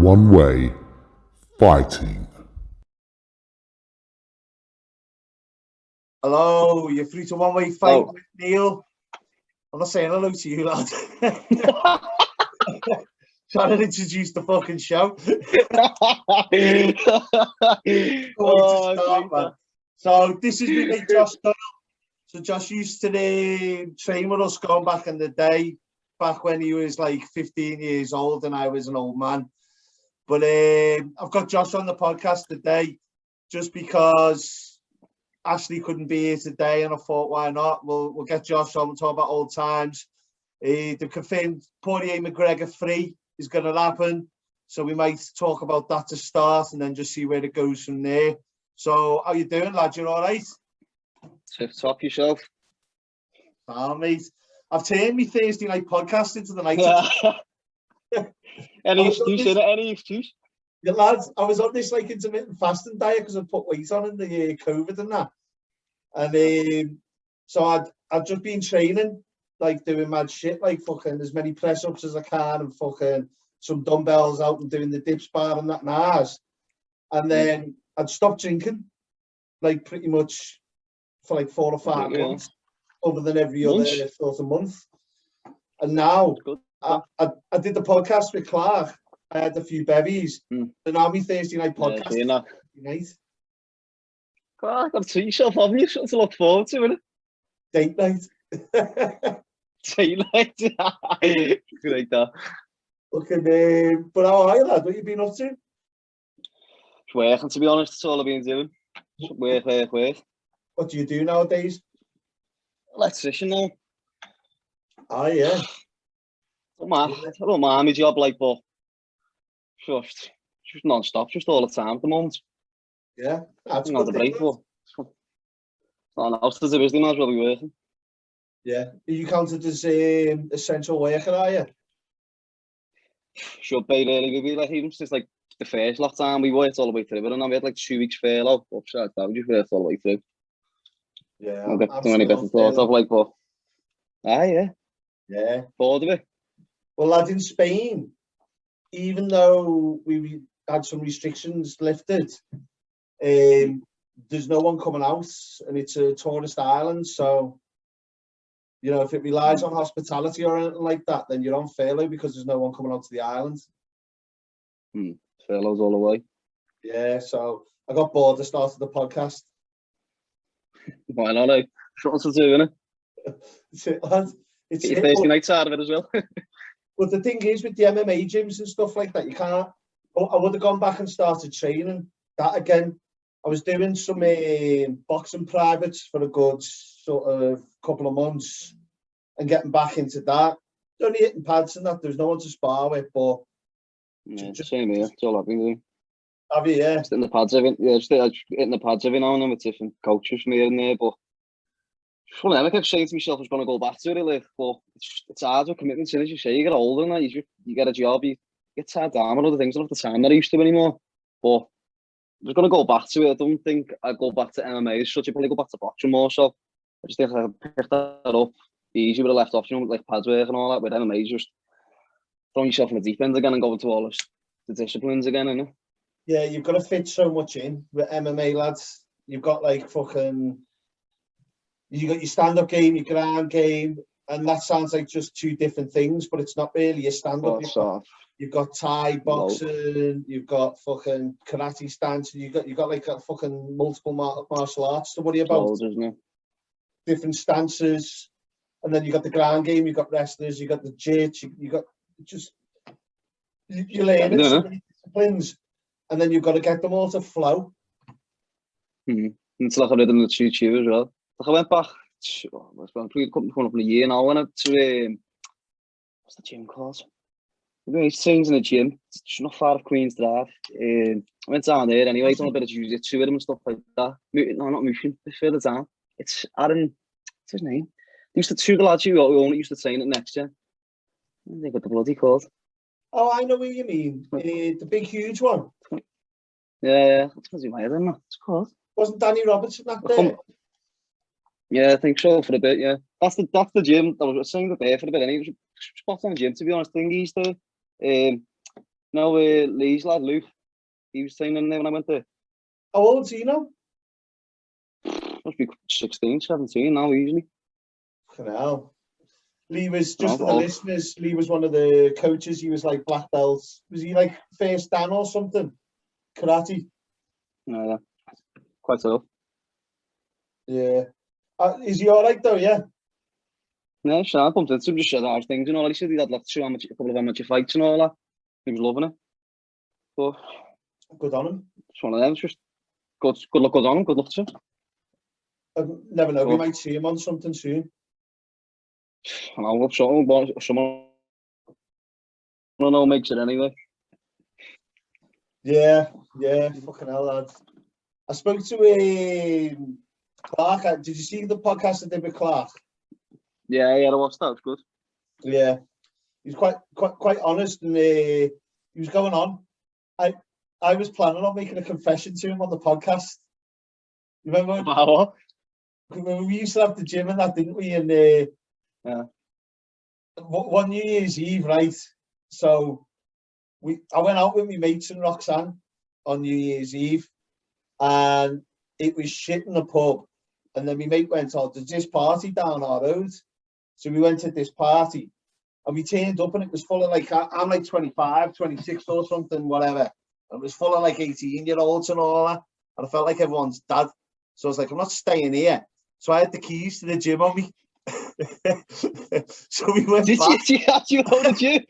one-way fighting. Hello, you're free to one-way fight with Neill. I'm not saying hello to you, lad. Trying to introduce the fucking show. So this is my mate Josh Doyle. So Josh used to train with us going back in the day, back when he was like 15 years old and I was an old man. But I've got Josh on the podcast today just because Ashley couldn't be here today, and I thought, why not? We'll get Josh on and talk about old times. The confirmed Pouier McGregor 3 is going to happen, so we might talk about that to start, and then just see where it goes from there. So, how you doing, lad? You all right? Top yourself. Mate. I've turned my Thursday night podcast into the night. Any excuse? Yeah, lads, I was on this like intermittent fasting diet because I put weight on in the COVID and that. And so I'd just been training, like doing mad shit, like fucking as many press-ups as I can and fucking some dumbbells out and doing the dips bar and that Mars. And then I'd stopped drinking, like pretty much for like 4 or 5 months, other than every other sort of month. And now I did the podcast with Clark. I had a few bevies. And now my Thursday night podcast. Nice. God, I've treated yourself, haven't you? Something to look forward to, isn't it? Date night. Date night. Great that. Okay, but how are you, lad? What have you been up to? Working, to be honest. That's all I've been doing. Work. What do you do nowadays? Electrician now. Oh, yeah. I don't mind my job, like, but just non-stop, just all the time at the moment. Yeah, that's not a break, but there's a busy man, will be working. Yeah, are you counted as essential worker, are you? Should be really. We like even since like the first lockdown, we worked all the way through it, and we had like 2 weeks furlough. Upside down, we just worked all the way through. Yeah, I'm any better thought of like, but yeah, bored of it. Well, lad, in Spain, even though we had some restrictions lifted, there's no one coming out, and it's a tourist island. So, you know, if it relies on hospitality or anything like that, then you're on furlough because there's no one coming out to the island. Furloughs all the way. Yeah, so I got bored and started the podcast. Why not? Eh? Something to do, innit? It's it, lad. It's your Thursday night side of it as well. But the thing is, with the MMA gyms and stuff like that, you can't. I would have gone back and started training that again. I was doing some boxing privates for a good sort of couple of months and getting back into that. Only hitting pads and that. There's no one to spar with, but same here. It's all I've been doing. Have you? Yeah. Just hitting the pads hitting the pads every now and then with different coaches from here and there, but. I kept saying to myself I was going to go back to it, like, but it's hard with commitments. As you say, you get older and that, you get a job, you get tied down with other things. I don't have the time that I used to anymore. But I was going to go back to it. I don't think I'd go back to MMA as such. I'd probably go back to boxing more. So I just think I picked that up easy with the left option, with like pads work and all that. With MMA, just throwing yourself in the deep end again and going to all the disciplines again, innit? Yeah, you've got to fit so much in with MMA, lads. You've got like fucking. You got your stand-up game, your ground game, and that sounds like just 2 different things, but it's not really a stand-up. You've got Thai boxing, you've got fucking karate stance, you've got like a fucking multiple martial arts to worry about. Different stances, and then you got the ground game, you got wrestlers, you got the jits, you got just you learn it so many disciplines, and then you've got to get them all to flow. It's like I read in the YouTube as well. I went back, it's been coming up in a year now. I went to, what's the gym called? It's trains in a gym, it's not far off Queen's Drive. I went down there anyway, done a bit of jiu-jitsu with him and stuff like that. No, not Mushin, it's further down. It's Aaron, what's his name? They used to, 2 of the lads who only used to train at next year. I think what the bloody called. Oh, I know what you mean. The big, huge one. Yeah, that's what my head in that. It's called. Wasn't Danny Robertson that there? Yeah, I think so for a bit. Yeah, that's the gym. I was saying that there for a bit. And he was spot on the gym, to be honest. I think he's the No, Lee's lad, Luke. He was training there when I went there. How old's he now? Must be 16, 17 now, usually. Fucking hell. Lee was, Oh, just for the listeners, Lee was one of the coaches. He was like black belt. Was he like first dan or something? Karate. Yeah, quite tough. Yeah. Is he all right though? Yeah. Yeah, so I bumped into him, just said harsh things and all. He said he'd had like a couple of amateur fights and all that. He was loving it. But Good on him. it's one of them. It's just good luck, good on him. Good luck to him. I never know. We might see him on something soon. And I hope someone I don't know makes it anyway. Yeah. Fucking hell, lad. I spoke to Clark. Did you see the podcast I did with Clark? Yeah, I watched that. It was good. Yeah. He's quite honest, and he was going on. I was planning on making a confession to him on the podcast. You remember? What? We used to have the gym and that, didn't we? And yeah. One New Year's Eve, right? So I went out with my mates and Roxanne on New Year's Eve, and it was shit in the pub. And then my mate went, "Oh, there's this party down our road." So we went to this party, and we turned up, and it was full of like, I'm like 25, 26 or something, whatever. And it was full of like 18-year-olds and all that. And I felt like everyone's dad. So I was like, I'm not staying here. So I had the keys to the gym on me. So we went back. Did you own the gym?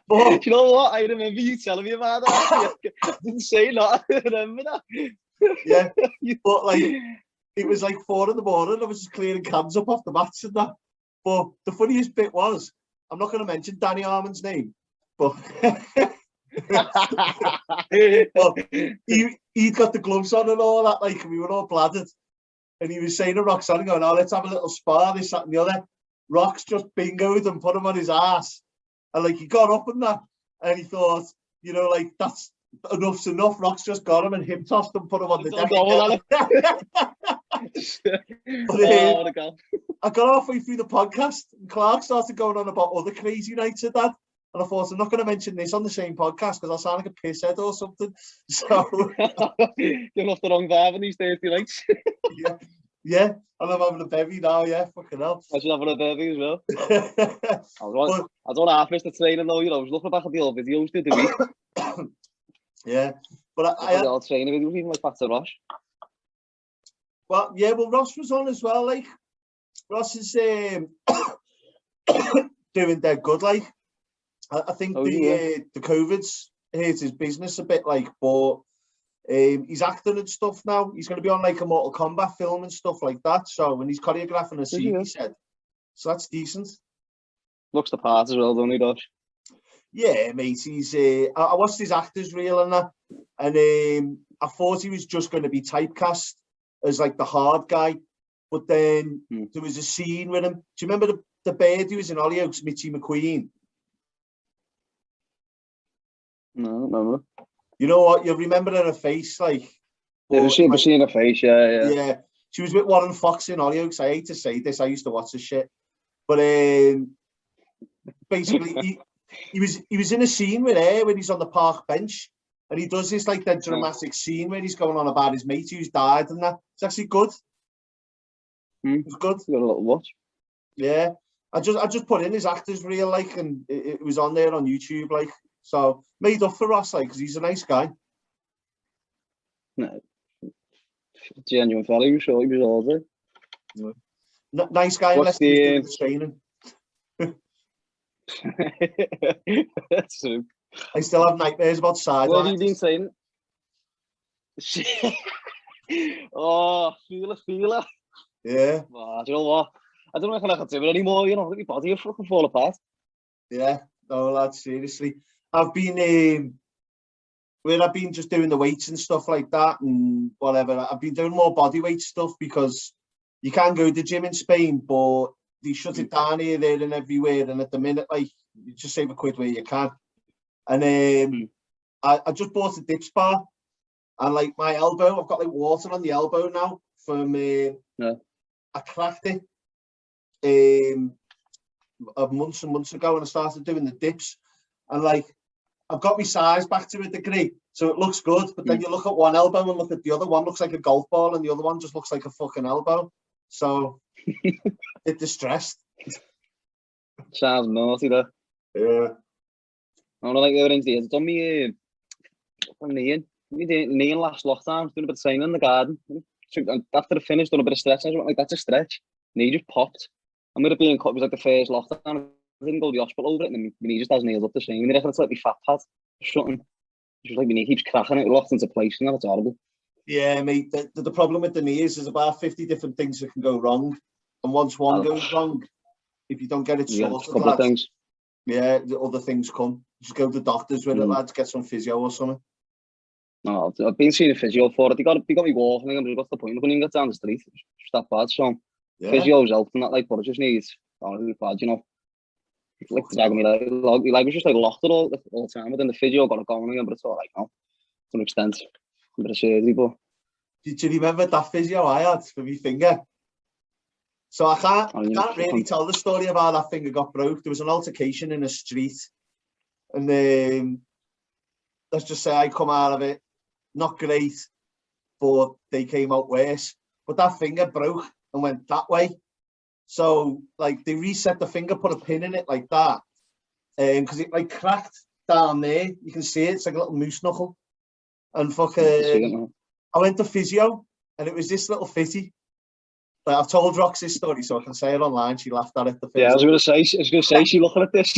But, you know what? I remember you telling me about that. I didn't say not. I remember that. Yeah, but like, it was like 4 in the morning. I was just clearing cans up off the mats and that. But the funniest bit was, I'm not going to mention Danny Harmon's name, but well, he'd got the gloves on and all that, like, and we were all bladdered. And he was saying to Roxanne, going, "Oh, let's have a little spar, this, that, and the other." Rox just bingoed and put him on his ass. And like, he got up and that, and he thought, you know, like, that's enough's enough. Rox just got him and hip tossed him, put him on the deck. But, I got halfway through the podcast, and Clark started going on about other crazy nights of that. And I thought, I'm not going to mention this on the same podcast because I'll sound like a pisshead or something. So you're off the wrong vibe on these Thursday nights. yeah, and I'm having a bevy now. Yeah, fucking hell. I should have a bevy as well. I don't half miss the training though. You know, I was looking back at the old videos the week. Yeah, but I had the old training videos, even like back to Ross. Well, yeah, well, Ross was on as well. Like, Ross is doing dead good. Like, I think the COVID's hurt his business a bit. Like, but he's acting and stuff now. He's going to be on like a Mortal Kombat film and stuff like that. So when he's choreographing a scene, he said, so that's decent. Looks the part as well, don't he, Dosh? Yeah, mate. He's. I watched his actors reel and that, and I thought he was just going to be typecast as like the hard guy, but then there was a scene with him. Do you remember the bird who was in Hollyoaks, Mitchie McQueen? No, I don't remember. You know what? You'll remember her face, like. Yeah, I've seen her face, yeah. Yeah, she was with Warren Fox in Hollyoaks. I hate to say this, I used to watch this shit, but basically he was in a scene with her when he's on the park bench, and he does this like that dramatic scene where he's going on about his mate who's died and that. It's actually good. It's good. You got a little watch. Yeah, I just put in his actors reel, like, and it was on there on YouTube, like, so made up for Ross, like, because he's a nice guy. No, genuine fella. He was sure he was all there. Nice guy, unless he was doing the training. That's true. I still have nightmares about sidelines. What have you been saying? Oh, feeler. Yeah. Oh, do you know what? I don't reckon I can do it anymore. You know, my body will fucking fall apart. Yeah. No, lad, seriously. I've been where I've been just doing the weights and stuff like that and whatever. I've been doing more body weight stuff because you can go to the gym in Spain, but they shut it down here, there, and everywhere. And at the minute, like, you just save a quid where you can. And I just bought a dips bar, and like my elbow, I've got like water on the elbow now from I cracked it months and months ago, and I started doing the dips, and like I've got my size back to a degree, so it looks good. But then you look at one elbow and look at the other one, looks like a golf ball, and the other one just looks like a fucking elbow. So it's distressed. Sounds naughty, though. Yeah. I don't like the orange days. It's on me, Neill last lockdown, doing a bit of training in the garden. After the finish, done a bit of stretching. I went like, that's a stretch. Knee just popped. I'm going to be in cut. It was like the first lockdown. I didn't go to the hospital over it, and my knee just has nails up the same. And they reckon it's like my fat pad or something. It's just like my knee keeps cracking, it locked into place, and that's horrible. Yeah, mate. The problem with the knee is there's about 50 different things that can go wrong. And once one goes wrong, if you don't get it sorted, a couple of things. Yeah, the other things come. Just go to the doctors with it, lads, get some physio or something. No, I've been seeing a physio for it. They got me walking. I'm just, what's the point? I couldn't even get down the street. It's just that bad. So physio's helping that, like, but it just needs really bad, you know. Like dragging me like was just like locked it all the time. But then the physio got it going again, but it's all right now. To an extent. A bit of surgery, but. Do you remember that physio I had for my finger? So I can't really tell the story about that finger got broke. There was an altercation in a street, and let's just say I come out of it not great, but they came out worse. But that finger broke and went that way. So like they reset the finger, put a pin in it like that, because it like cracked down there. You can see it. It's like a little moose knuckle. And I went to physio, and it was this little fitty. Like, I've told Rox this story, so I can say it online. She laughed at it. Yeah, I was going to say, she looking at this.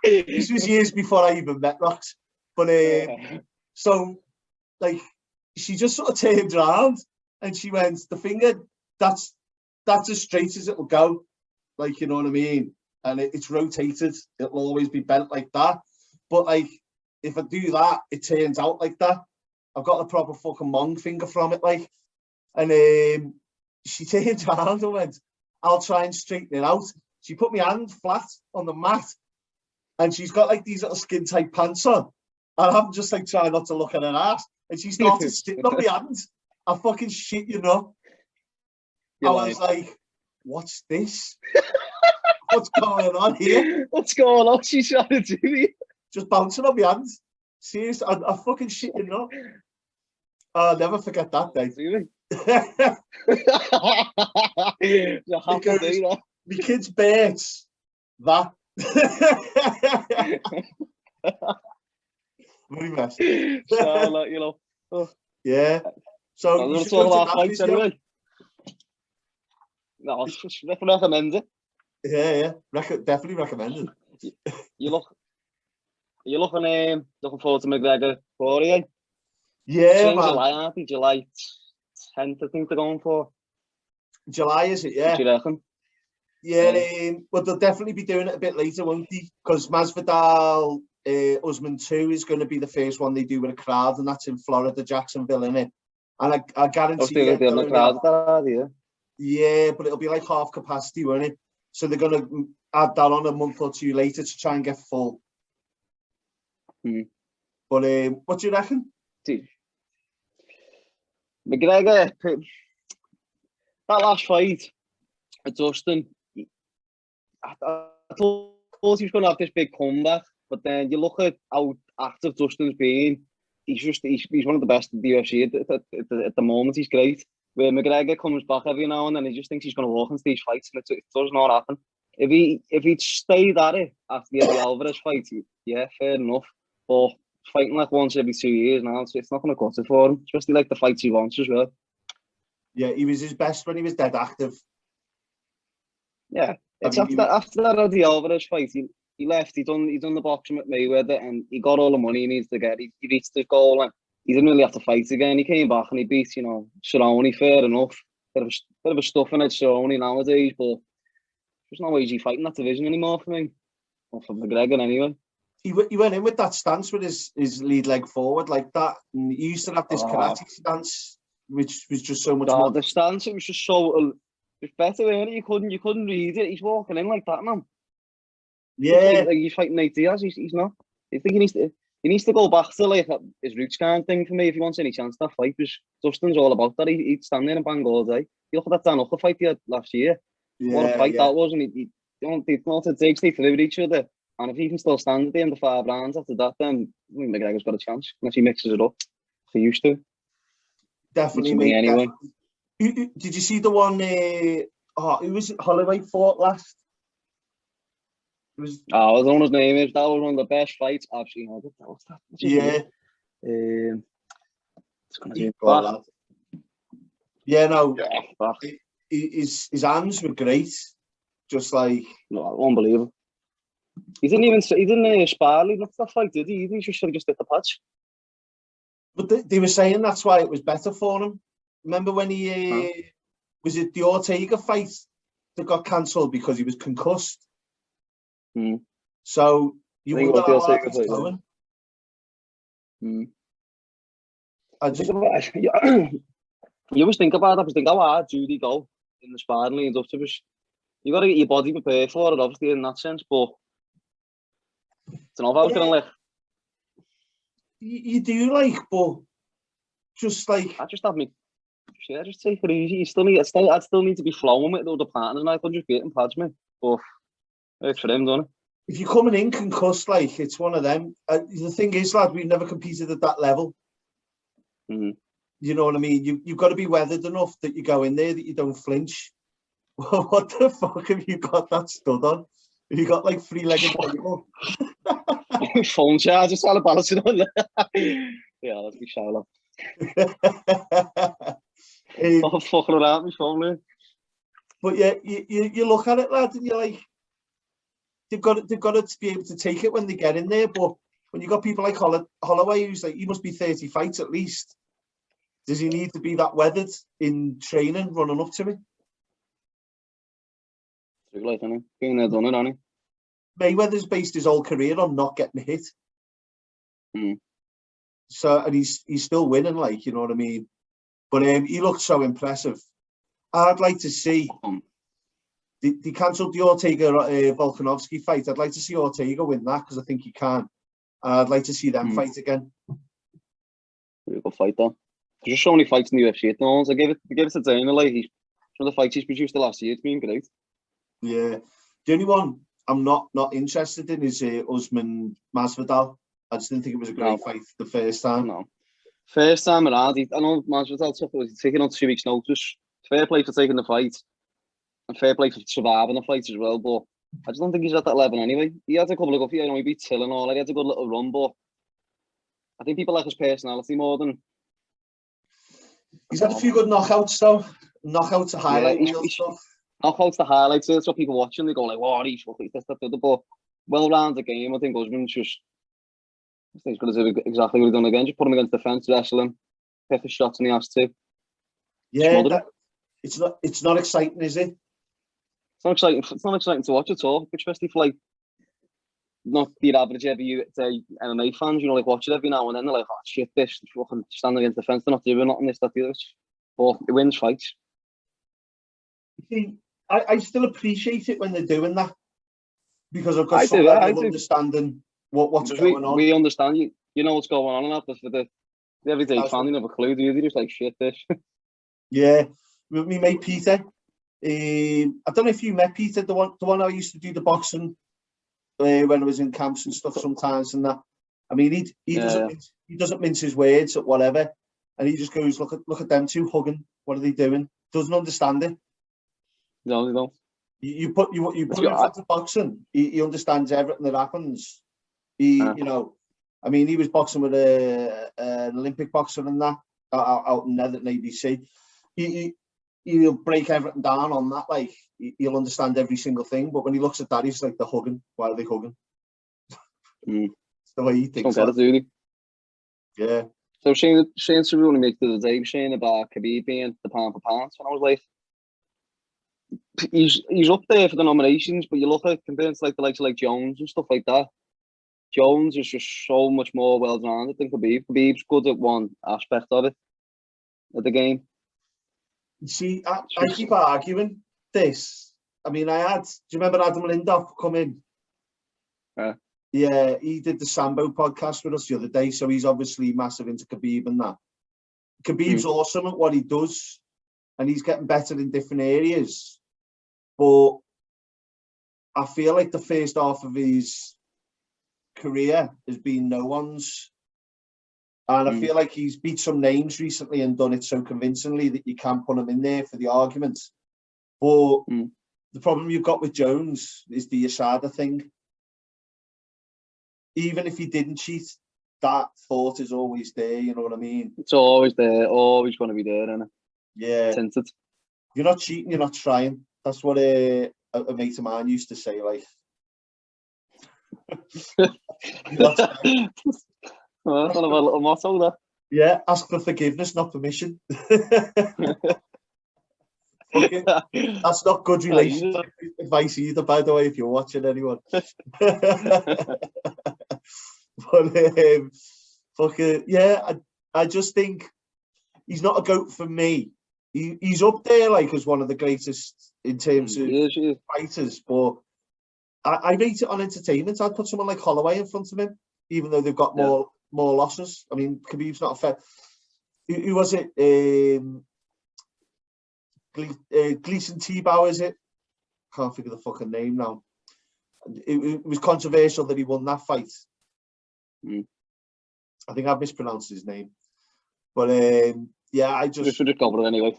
This was years before I even met Rox. But so, like, she just sort of turned around and she went, the finger, that's as straight as it'll go. Like, you know what I mean? And it's rotated. It'll always be bent like that. But, like, if I do that, it turns out like that. I've got a proper fucking mong finger from it, like. And she turned around and went, I'll try and straighten it out. She put my hand flat on the mat, and she's got like these little skin tight pants on. And I'm just like trying not to look at her ass. And she started sitting on my hand. I fucking shit, you know. I was like, what's this? What's going on here? What's going on? She's trying to do me. Just bouncing on my hands. Seriously, I fucking shit, you know. I'll never forget that day. My kid's birds. That. Very messed. So, you know. Oh. Yeah. So I'm going to talk about fights anyway. No, I just recommend it. Yeah. Definitely recommend it. You're looking forward to McGregor Pouier. Yeah, man. July, aren't they? July 10th, I think they're going for. July, is it? Yeah. What do you reckon? Yeah, but they'll definitely be doing it a bit later, won't they? Because Masvidal Usman 2 is going to be the first one they do with a crowd, and that's in Florida, Jacksonville, innit? And I guarantee Yeah, but it'll be like half capacity, won't it? So they're going to add that on a month or two later to try and get full. But what do you reckon? McGregor, that last fight at Dustin, I thought he was going to have this big comeback, but then you look at how active Dustin's been. He's one of the best in the UFC at the moment. He's great. Where McGregor comes back every now and then, he just thinks he's going to walk into these fights, and it does not happen. If he'd stayed at it after the Eddie Alvarez fight, yeah, fair enough. But fighting like once every 2 years now, so it's not going to cut it for him. Especially like the fights he wants as well. Yeah, he was his best when he was dead active. Yeah, it's after that Eddie Alvarez fight, he left. He done the boxing with Mayweather, and he got all the money he needs to get. He reached his goal, and he didn't really have to fight again. He came back and he beat, Cerrone, fair enough. Bit of a stuff in it, Cerrone nowadays, but there's no way he's fighting that division anymore for me. Or for McGregor anyway. He went in with that stance with his lead leg forward like that. And he used to have this karate stance, which was just so much more. The stance, it was just so... It's better, wasn't it? You couldn't read it. He's walking in like that, man. Yeah. Like he's fighting Nate Diaz. He's not. I think he needs to go back to like his roots kind of thing for me if he wants any chance to that fight. Because Dustin's all about that. He'd stand there and bang all day. You look at that Dan Hooker fight he had last year. What a fight that was. And he don't take, they delivered each other. And if he can still stand at the end of 5 rounds after that, then I think McGregor's got a chance. Unless he mixes it up, if he used to. Definitely, Me mate. anyway. Definitely. Did you see the one? Who was it? Holloway fought last. It was. I don't know what his name is. That was one of the best fights I've seen. What's that? What's his Yeah. name? It's gonna be Go on, lad. Yeah, no. Yeah, back. His hands were great. Just like, No, unbelievable. He didn't spar leading up to that fight, did he? He should have just hit the patch. but they were saying that's why it was better for him. Remember when he was it the Ortega fight that got cancelled because he was concussed? So you wonder how hard he's going. You always think about that, because think how hard do they go in the sparring lanes up to us. You got to get your body prepared for it, obviously, in that sense, but it's an awful feeling like. You do, like, but just like I just have me. Yeah, just take it easy. I still need to be flowing with the other partners, and I could just get in pads, me. But it's for them, don't it? if you're coming in concussed, like, it's one of them. The thing is, lad, we've never competed at that level. You know what I mean? You've got to be weathered enough that you go in there that you don't flinch. What the fuck have you got that stud on? Have you got like 3-legged table? Phone charge, just trying to balance it on there. Yeah, let's be shallow. Oh, fucking around my phone, man. But yeah, you look at it, lad, and you're like, they've got to be able to take it when they get in there. But when you got people like Holloway, who's like, he must be 30 fights at least. Does he need to be that weathered in training, running up to it? Too late, isn't it? Been there, done it, hasn't he? Mayweather's based his whole career on not getting hit. So, and he's still winning, like, you know what I mean? But he looked so impressive. I'd like to see. They cancelled the Ortega Volkanovski fight. I'd like to see Ortega win that because I think he can. And I'd like to see them fight again. Really good fight, though. There's just so many fights in the UFC at the moment. I gave it to Dana. Like, some of the fights he's produced the last year, it's been great. Yeah. The only one I'm not interested in is Usman Masvidal. I just didn't think it was a great fight the first time. No. First time around, I know Masvidal took it, taking on 2 weeks' notice. Fair play for taking the fight. And fair play for surviving the fight as well. But I just don't think he's at that level anyway. He had a couple of good fights. He beat Till and all. Like, he had a good little run, but I think people like his personality more than. He's had a few good knockouts, though. Knockouts to highlight real stuff. Knockouts to highlights. That's what people watching. They go like, "Wow, he's fucking this, that, the other." But well-rounded game. I think Usman's just. I think he's going to do exactly what he's done again. Just put him against the fence, wrestle him, pick his shots, and he has to. Yeah, it's not exciting, is it? It's not exciting. It's not exciting to watch at all, especially for like not the average MMA fans. You know, like watch it every now and then. They're like, "Oh shit, this fucking standing against the fence. They're not doing nothing. This, that, the other." But it wins fights. See, I still appreciate it when they're doing that because I've got some level of understanding what's going on. We understand you. You know what's going on, and that. But for the everyday fan, you have a clue. Do you? They're just like shit. This. Yeah, with me mate Peter. I don't know if you met Peter, the one I used to do the boxing when I was in camps and stuff sometimes and that. I mean, he doesn't mince his words or whatever, and he just goes, look at them two hugging. What are they doing? Doesn't understand it. No, they don't. You put him into boxing. He understands everything that happens. You know, I mean, he was boxing with an Olympic boxer and that out in ABC. He'll break everything down on that. Like, he'll understand every single thing. But when he looks at that, he's like, they're hugging. Why are they hugging? It's the way he thinks. Don't get it, do they? Yeah. So Shane Cerrone makes the day saying about Khabib being the pound for pound. And I was like, he's up there for the nominations, but you look at compared to like the likes of like Jones and stuff like that. Jones is just so much more well-rounded than Khabib. Khabib's good at one aspect of it, of the game. See, I keep arguing this. I mean, do you remember Adam Lindoff come in? Yeah, he did the Sambo podcast with us the other day, so he's obviously massive into Khabib and that. Khabib's awesome at what he does, and he's getting better in different areas. But I feel like the first half of his career has been no one's. And I feel like he's beat some names recently and done it so convincingly that you can't put him in there for the arguments. But the problem you've got with Jones is the Asada thing. Even if he didn't cheat, that thought is always there, you know what I mean? It's always there, always going to be there, isn't it? Yeah. Tinted. You're not cheating, you're not trying. That's what a mate of mine used to say, like. Well, that's one of our little motto there. Yeah, ask for forgiveness, not permission. Okay. That's not good relationship advice either, by the way, if you're watching anyone. But yeah, I just think he's not a GOAT for me. He's up there like as one of the greatest in terms of fighters, but I rate it on entertainment. I'd put someone like Holloway in front of him, even though they've got more losses. I mean, Khabib's not a fair. Who was it? Gleason Tebow, is it? Can't think of the fucking name now. It was controversial that he won that fight. I think I've mispronounced his name, but yeah, I just. We should just cover it anyway.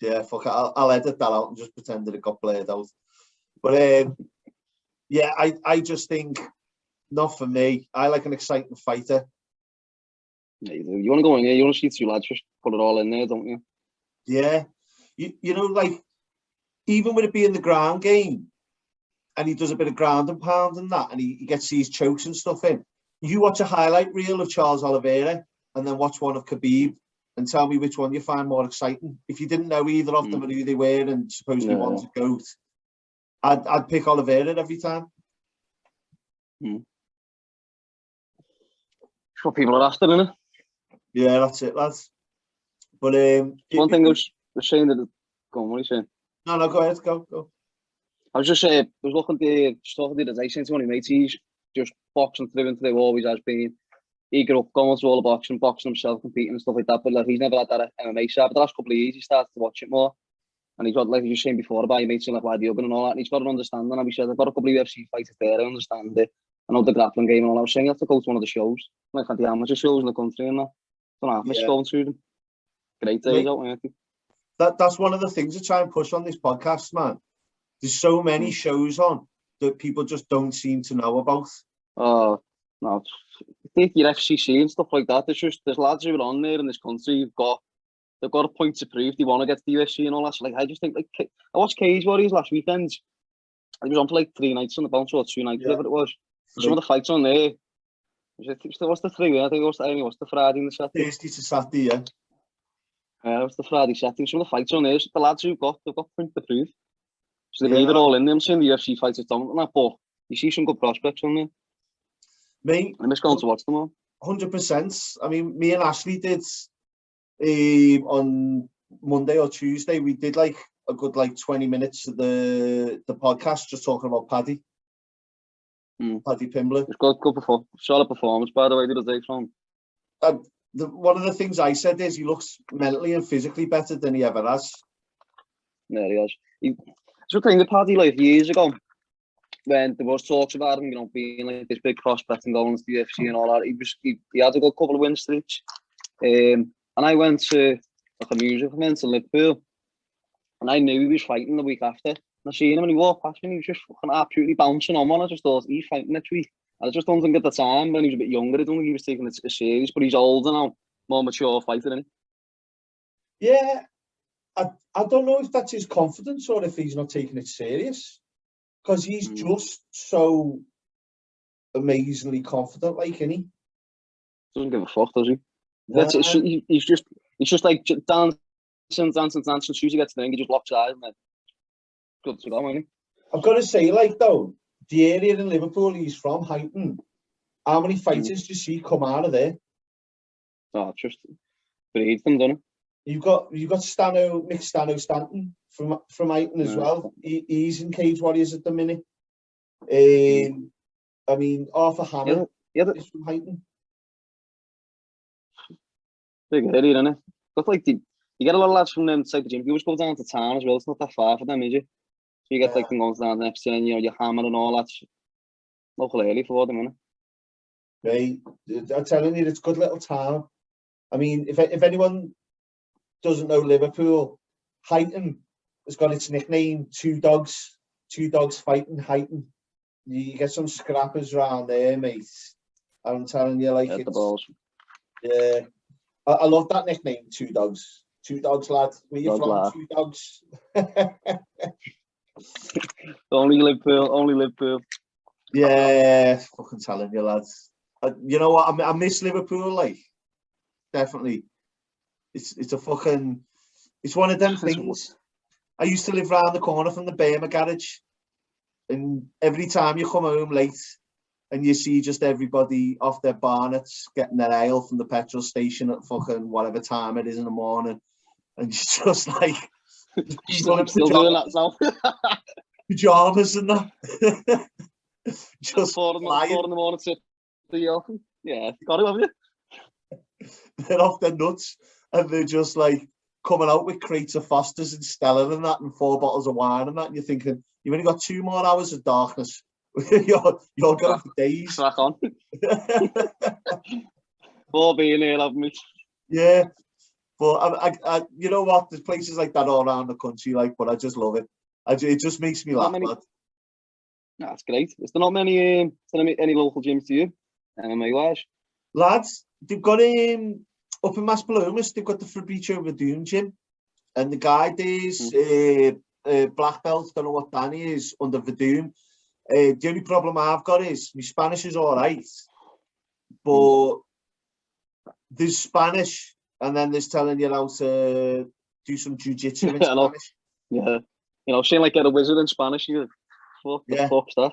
Yeah, fuck it. I'll edit that out and just pretend that it got played out. But yeah, I just think not for me. I like an exciting fighter. Yeah, you want to go in here, you want to see two lads, just put it all in there, don't you? Yeah. You know, like, even with it being the ground game, and he does a bit of ground and pound and that, and he gets these chokes and stuff in, you watch a highlight reel of Charles Oliveira, and then watch one of Khabib, and tell me which one you find more exciting. If you didn't know either of them and who they were, and supposedly one's a GOAT, I'd pick Oliveira every time. That's what people are after, isn't it? Yeah, that's it, lads. But one thing I was saying that. Go on, what are you saying? No, go ahead, go. I was just saying, I was looking to talk to the day since one of my mates, he's just boxing through and through, always has been. He grew up going to all the boxing himself, competing and stuff like that. But like, he's never had that MMA side. But the last couple of years, he started to watch it more. And he's got, like you were saying before, about your mates and like why the open and all that. And he's got an understanding. And he said, I've got a couple of UFC fighters there. I understand it. I know the grappling game and all. I was saying, you have to go to one of the shows, like at the amateur shows in the country and that. I don't know, going through them. Great days out, aren't they? That's one of the things to try and push on this podcast, man. There's so many shows on that people just don't seem to know about. Oh, no. I think your FCC and stuff like that, there's lads who are on there in this country they've got a point to prove they want to get to the UFC and all that. So, like, I just think, like, I watched Cage Warriors last weekend. It was on for like 3 nights on the bounce, or 2 nights, whatever it was. Some of the fights on there, what's the 3? I think it was the Friday and the Saturday. Thursday to Saturday, yeah. It was the Friday, Saturday. Some of the fights on there, the lads they've got point to prove. So they leave it all in them, saying the UFC fighters don't and that, but you see some good prospects on there. Mate, I'm just going to watch them all. 100%. I mean, me and Ashley did on Monday or Tuesday, we did like a good 20 minutes of the podcast just talking about Paddy. Paddy Pimblett. It's good solid performance, by the way, the other day from. One of the things I said is he looks mentally and physically better than he ever has. Yeah, he has. It's the thing with Paddy, like years ago, when there was talks about him, you know, being like this big prospect and going to the UFC and all that, he had a good couple of win streaks. And I went to like a music event in Liverpool, and I knew he was fighting the week after. And I seen him and he walked past me and he was just fucking absolutely bouncing on one. I just thought, he's fighting next week. And I just don't think at the time, when he was a bit younger, I don't think he was taking it serious, but he's older now, more mature fighter, isn't he? Yeah, I don't know if that's his confidence or if he's not taking it serious. Because he's just so amazingly confident, like, isn't he? Doesn't give a fuck, does he? That's it. He's just like dancing. As soon as he gets to the ring, he just locks eyes and then good to go, isn't he? I've got to say, like, though, the area in Liverpool he's from, Pointon, how many fighters do you see come out of there? Oh, just breed them, don't it? You've got Mick Stanton from Pointon as well. He's in Cage Warriors at the minute. I mean, Arthur Hammer is from Pointon. Big area, isn't it? But like you get a lot of lads from them type of gym. You always go down to town as well. It's not that far for them, is it? So you get like them going down the FC and your Hammer and all that. Local area for them, isn't it? Mate, I'm telling you, it's a good little town. I mean, if anyone doesn't know Liverpool, Pointon has got its nickname, two dogs fighting Pointon. You get some scrappers around there, mate. I'm telling you, like, The balls. yeah. I love that nickname, two dogs. Two dogs, lad. Where you from? Lad. Two dogs. Only Liverpool. Yeah, fucking telling you, lads. You know what? I miss Liverpool, like, definitely. It's a fucking. It's one of them things. I used to live round the corner from the Pouier garage, and every time you come home late and you see just everybody off their bonnets getting their ale from the petrol station at fucking whatever time it is in the morning, and you're just like, Still doing that now. pajamas and that. Just 4 in the morning to the open. Yeah, got it, haven't you? They're off their nuts, and they're just like coming out with crates of Fosters and Stella and that, and 4 bottles of wine and that, and you're thinking, you've only got 2 more hours of darkness. you're going for days. Crack on. 4 being here, haven't we? Yeah, but I you know what? There's places like that all around the country, like, but I just love it. It just makes me laugh, lad. That's great. Is there not many local gyms to you, MMA wise? Lads, they've got up in Maspalomas, they've got the Fabrizio Verdun gym, and the guy there's black belt, don't know what Danny is, under Verdun. The only problem I've got is my Spanish is all right, but there's Spanish, and then there's telling you how to do some jiu-jitsu in Spanish. Yeah, you know, saying like get a wizard in Spanish, you what the fuck's that?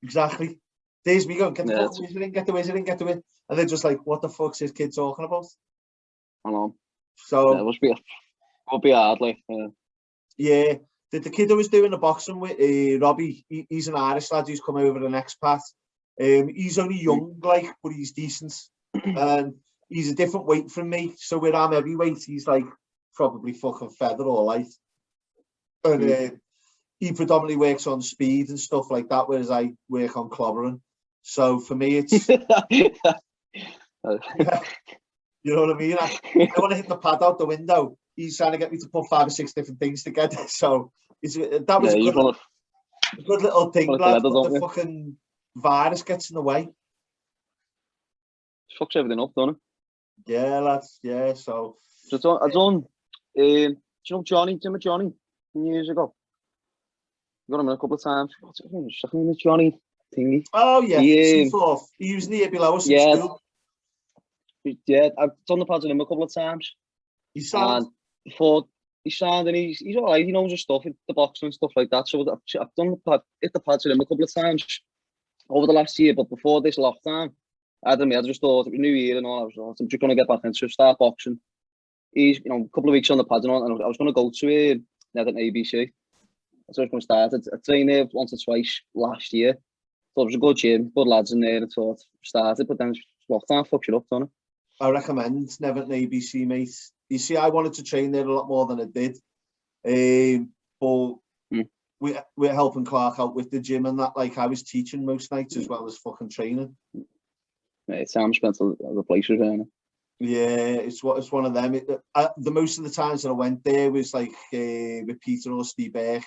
Exactly. There's me going, get the wizard in, get the wizard in, get the wizard. And they're just like, what the fuck's this kid talking about? I know. So yeah, it must be hard, like. Yeah, the kid who was doing the boxing with Robbie, he's an Irish lad who's come over an expat. He's only young, like, but he's decent. And he's a different weight from me. So where I'm heavyweight, he's like probably fucking feather or light. And he predominantly works on speed and stuff like that, whereas I work on clobbering. So for me, it's you know what I mean. I want to hit the pad out the window. He's trying to get me to put 5 or 6 different things together. So that was a good little thing, lad. But the fucking virus gets in the way. Fucks everything up, doesn't it? Yeah, lads. Yeah. So I done. Do you know Johnny? Years ago. I got him a couple of times. What's his name? Johnny thingy. Oh yeah, he was near below us in school. Yeah, I've done the pads with him a couple of times. He's sound. And he's all right. He knows his stuff, the boxing and stuff like that. So I've done hit the pads with him a couple of times over the last year. But before this lockdown, I just thought it was New Year and all. I'm just going to get back into start boxing. He's a couple of weeks on the pads and all, and I was going to go to an ABC. So I was going to start. I trained there once or twice last year. So it was a good gym, good lads in there, and thought started. But then lockdown fucked it up, don't it? I recommend never an ABC, mate. You see, I wanted to train there a lot more than I did. But we're helping Clark out with the gym and that. Like, I was teaching most nights as well as fucking training. Yeah, Sam spent the places there. Yeah, it's one of them. The most of the times that I went there was like with Peter or Stipe,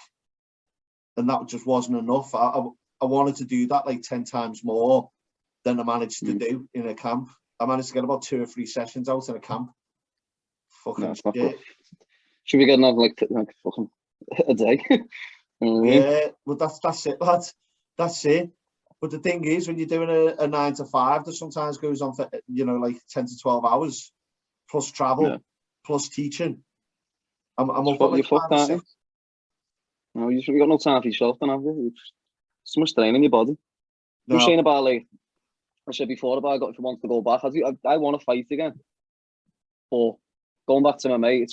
and that just wasn't enough. I wanted to do that like 10 times more than I managed to do in a camp. I managed to get about 2 or 3 sessions out in a camp. Fucking shit. Should we get another like fucking a day? Yeah, well that's it, lads. That's it. But the thing is, when you're doing a 9 to 5, that sometimes goes on for like 10 to 12 hours, plus travel, plus teaching. I'm up for like 5 or 6. No, you got no time for yourself, then have you? It's so much strain on your body. No. You're saying about like I said before about if you want to go back, I want to fight again. But going back to MMA,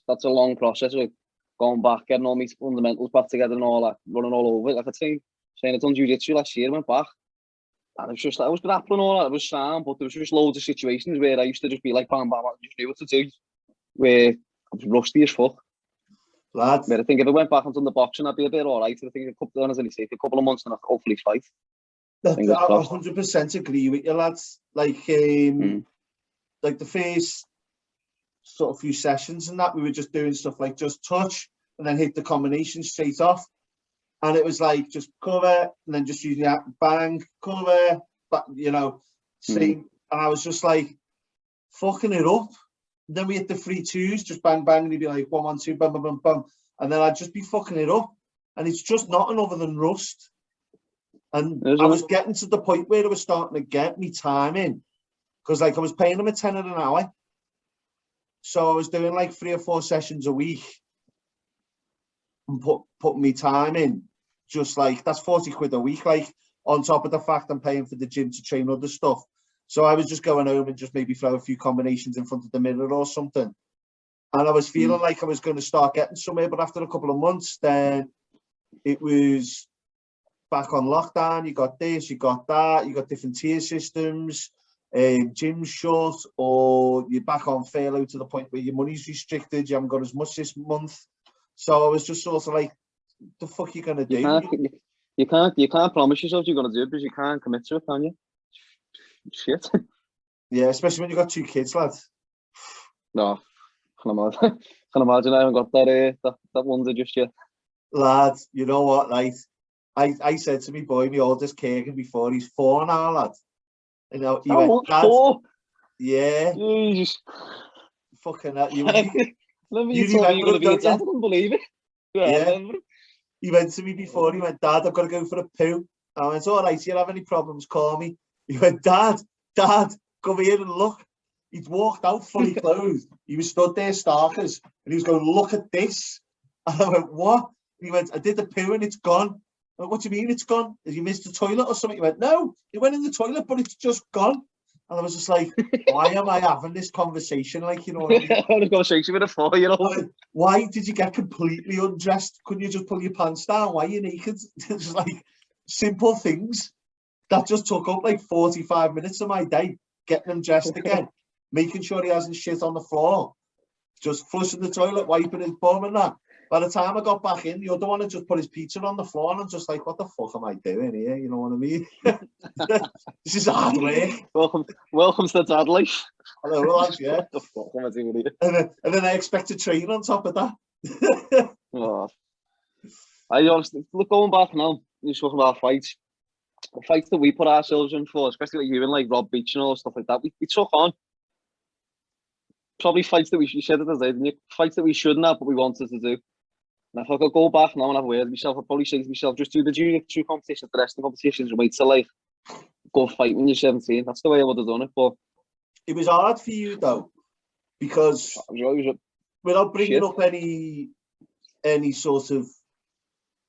that's a long process. Like going back, getting all my fundamentals back together and all that, running all over it. Like I saying I done jiu-jitsu last year, went back. And it was just, I was grappling all that, it was sound, but there was just loads of situations where I used to just be like, bam, bam, I just knew what to do. Where I was rusty as fuck. Lads. But I think if I went back and done the boxing, I'd be a bit alright. I think a couple of months and I'd hopefully fight. I Fingers crossed. 100% agree with you, lads. Like the first sort of few sessions and that, we were just doing stuff like just touch and then hit the combination straight off. And it was like just cover and then just using that bang, cover, but you know, same. And I was just like fucking it up. And then we hit the 3-2s, just bang, bang, and he'd be like 1, 1, 2, bum, bum, bum, bum. And then I'd just be fucking it up. And it's just nothing other than rust. And I was getting to the point where I was starting to get me time in. Because like I was paying him a tenner an hour. So I was doing like 3 or 4 sessions a week and putting me time in. Just like, that's 40 quid a week, like on top of the fact I'm paying for the gym to train other stuff. So I was just going home and just maybe throw a few combinations in front of the mirror or something. And I was feeling like I was going to start getting somewhere, but after a couple of months, then it was back on lockdown. You got this, you got that, you got different tier systems, gyms shut, or you're back on furlough to the point where your money's restricted, you haven't got as much this month. So I was just sort of like, the fuck you gonna do? You can't promise yourself you're gonna do it because you can't commit to it, can you? Shit. Yeah, especially when you got 2 kids, lad. No, can imagine I haven't got that wonder just yet. Lad, you know what, like I said to me boy, my oldest Keegan, before he's 4 now, lad. You know, he went, Dad, 4? Yeah. Jesus. Fucking hell. You told me you were going to be a dad, I couldn't believe it. Yeah. He went to me before, he went, Dad, I've got to go for a poo. I went, all right, if you have any problems, call me. He went, Dad, come here and look. He'd walked out fully clothed. He was stood there starkers, and he was going, look at this. And I went, what? And he went, I did the poo and it's gone. I went, what do you mean it's gone? Did you miss the toilet or something? He went, no, it went in the toilet, but it's just gone. And I was just like, why am I having this conversation? Like, you know what I mean? I was going to say, with a 4-year-old. Why did you get completely undressed? Couldn't you just pull your pants down? Why are you naked? It's like simple things that just took up like 45 minutes of my day, getting him dressed again, making sure he hasn't shit on the floor, just flushing the toilet, wiping his bum and that. By the time I got back in, the other one had just put his pizza on the floor, and I'm just like, what the fuck am I doing here? You know what I mean? This is hard work. Welcome to the dad life. Hello, lads, yeah. What the fuck am I doing here? And then I expect to train on top of that. Oh. I honestly, look, going back now, you're talking about fights. The fights that we put ourselves in for, especially like you and like Rob Beach and all stuff like that, we took on. Probably fights that you said it as didn't you? Fights that we shouldn't have, but we wanted to do. And if I could go back now and have a word with myself, I'd probably say to myself, just do the junior 2 competitions, the rest of the competitions, and wait till like go fight when you're 17. That's the way I would have done it. But it was hard for you though, because without bringing up any sort of,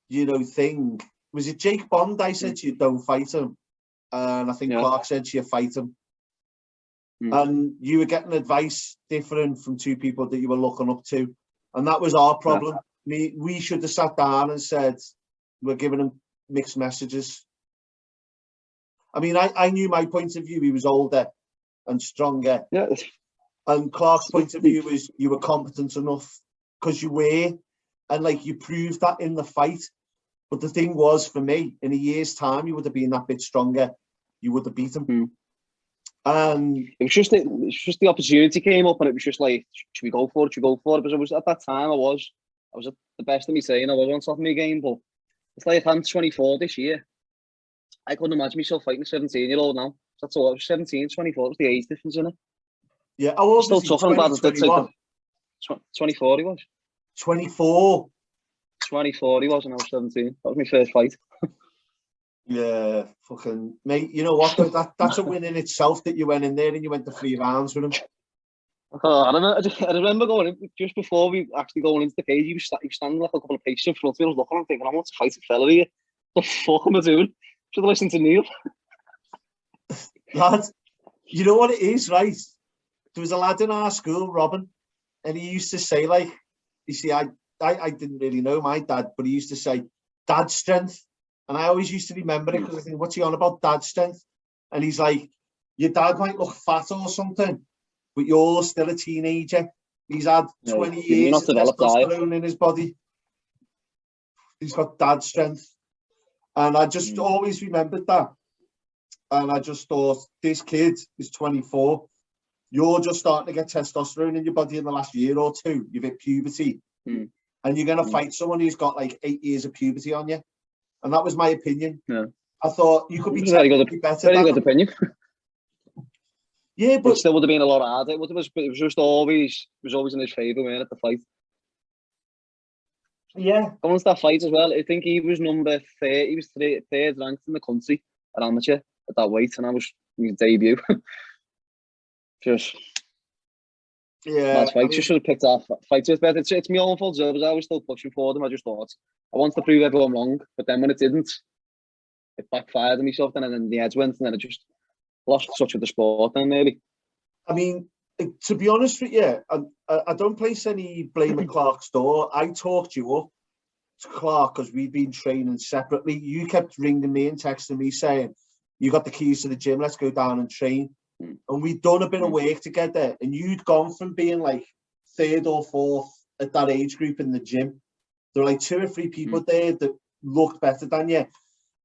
you know, thing, was it Jake Bond? I said to you, don't fight him, and I think Clark said to you, fight him. And you were getting advice different from 2 people that you were looking up to, and that was our problem. We should have sat down and said, we're giving him mixed messages. I mean, I knew my point of view. He was older and stronger. Yeah. And Clark's point of view was you were competent enough because you were, and like you proved that in the fight. But the thing was, for me, in a year's time, you would have been that bit stronger. You would have beaten him. And it was just the opportunity came up, and it was just like, should we go for it? Because I was at that time, I was at the best of me saying I was on top of my game. But it's like I'm 24 this year. I couldn't imagine myself fighting a 17-year-old now. That's all. I was 17, 24. It was the age difference in it. Yeah, I was still talking about it. 24 he was. 24. 24 he was, and I was 17. That was my first fight. Yeah, fucking mate. You know what though? That's a win in itself that you went in there and you went to 3 rounds with him. Oh, I remember going in, just before we actually going into the cage. He was standing like a couple of paces in front of me. I was looking, I'm thinking, I want to fight a fella here. What the fuck am I doing? Should have listened to Neill. Lad, you know what it is, right? There was a lad in our school, Robin, and he used to say, like, you see, I didn't really know my dad, but he used to say, dad strength. And I always used to remember it because I think, what's he on about, dad strength? And he's like, your dad might look fat or something, but you're still a teenager. He's had 20 years of testosterone in his body. He's got dad strength. And I just always remembered that. And I just thought, this kid is 24. You're just starting to get testosterone in your body in the last year or two. You've hit puberty. And you're going to fight someone who's got like 8 years of puberty on you. And that was my opinion. Yeah. I thought you could be very technically better. Very good opinion. Yeah, but it still would have been a lot harder. It was just always in his favour, man, at the fight. Yeah. Going to that fight as well, I think he was number 30. He was third ranked in the country at amateur at that weight, and that was his debut. Just yeah. fight. You should have picked that fight. It's my own fault. I was still pushing for them. I just thought I wanted to prove everyone wrong, but then when it didn't, it backfired on myself. And then the heads went, and then I just lost touch with the sport. Then maybe. I mean, to be honest with you, I don't place any blame at Clark's door. I talked you up to Clark because we'd been training separately. You kept ringing me and texting me saying, you got the keys to the gym, let's go down and train. And we'd done a bit of work together, and you'd gone from being like 3rd or 4th at that age group in the gym. There were like 2 or 3 people there that looked better than you.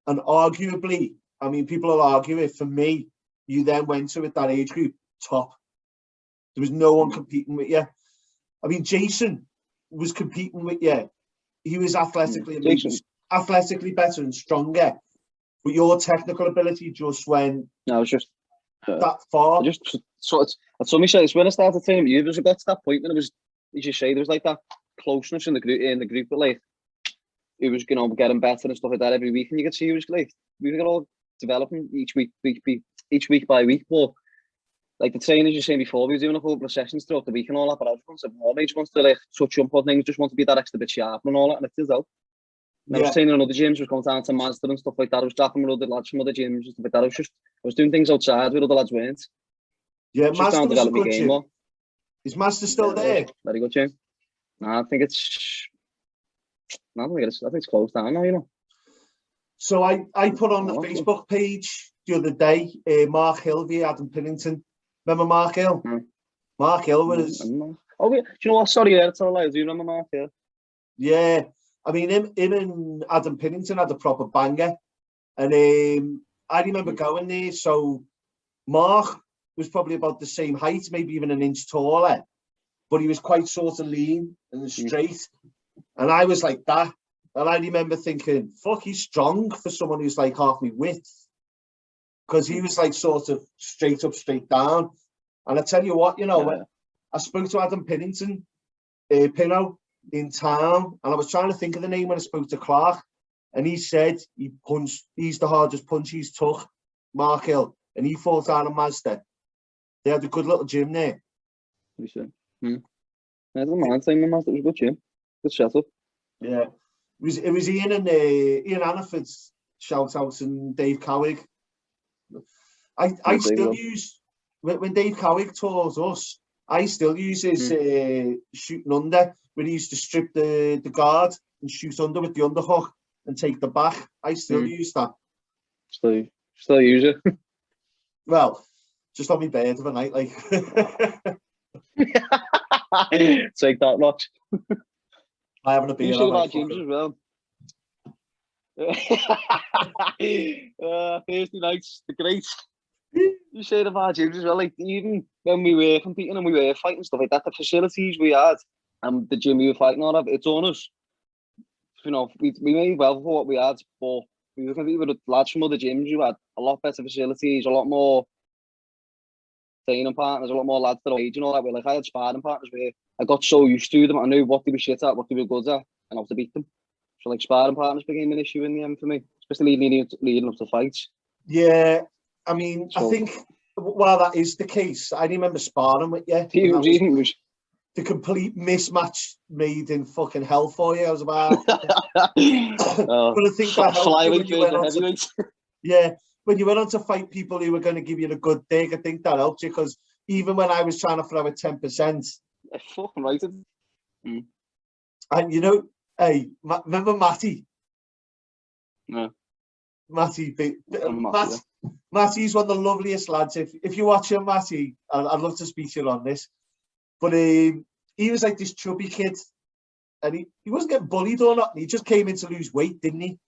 And arguably, I mean, people will argue it, for me, you then went to at that age group top. There was no one competing with you. I mean, Jason was competing with you. He was athletically better and stronger. But your technical ability just went that far. I told myself, it's when I started training with you, there was about that point when it was, as you say, there was like that closeness in the group, but like, it was, you know, getting better and stuff like that every week, and you could see it was like, we were all developing each week by week, but like the trainers you saying before, we were doing a couple of sessions throughout the week and all that, but I was going to say, more age wants to like touch up on things, just want to be that extra bit sharp and all that, and it does out. And I was training in other gyms, I was going down to Mazda and stuff like that. I was dropping with other lads from other gyms and stuff like that. I was doing things outside where other lads weren't. Yeah, Mazda was a good gym. More. Is Mazda still there? Very good gym. I think it's closed down now, you know. So I put on the Facebook page the other day, Mark Hill via Adam Pennington. Remember Mark Hill? Mark Hill was... Oh, do you know what? Sorry, I tell you, do you remember Mark Hill? Yeah. I mean, him and Adam Pennington had a proper banger. And I remember going there. So Mark was probably about the same height, maybe even an inch taller. But he was quite sort of lean and straight. And I was like that. And I remember thinking, fuck, he's strong for someone who's like half my width. Because he was like sort of straight up, straight down. And I tell you what, you know, I spoke to Adam Pennington, Pinot, in town, and I was trying to think of the name when I spoke to Clark, and he said he's the hardest punch he's took, Mark Hill, and he fought out of Mazda. They had a good little gym there. You said, I don't mind saying the Mazda, it was a good gym, good setup. Yeah, it was Ian and Ian Anniford's shout outs and Dave Cowig. I still use when Dave Cowig tours us. I still use his shooting under, where he used to strip the guard and shoot under with the underhook and take the back. I still use that. Still use it? Well, just on my bed of a night, like. Take that much. I haven't a beer. You should have had gyms as well. Thursday nights, the great. You should have had gyms as well. Like, even when we were competing and we were fighting stuff like that, the facilities we had and the gym we were fighting out of, it's on us. You know, we made well for what we had, but we were competing with the lads from other gyms who had a lot better facilities, a lot more training partners, a lot more lads that are age and all that. Like, I had sparring partners where I got so used to them, I knew what they were shit at, what they were good at, and how to beat them. So, like, sparring partners became an issue in the end for me, especially leading up to fights. Yeah, I mean, so, I think while that is the case, I remember sparring with you. The complete mismatch made in fucking hell for you. I was about. But I think that helped you when you went on to, when you went on to fight people who were going to give you a good dig. I think that helped you, because even when I was trying to throw at 10%, I fucking right. And you know, hey, remember Matty? No. Matty's one of the loveliest lads. If you watch him, Matty, I'd love to speak to you on this. But he was like this chubby kid, and he wasn't getting bullied or nothing. He just came in to lose weight, didn't he?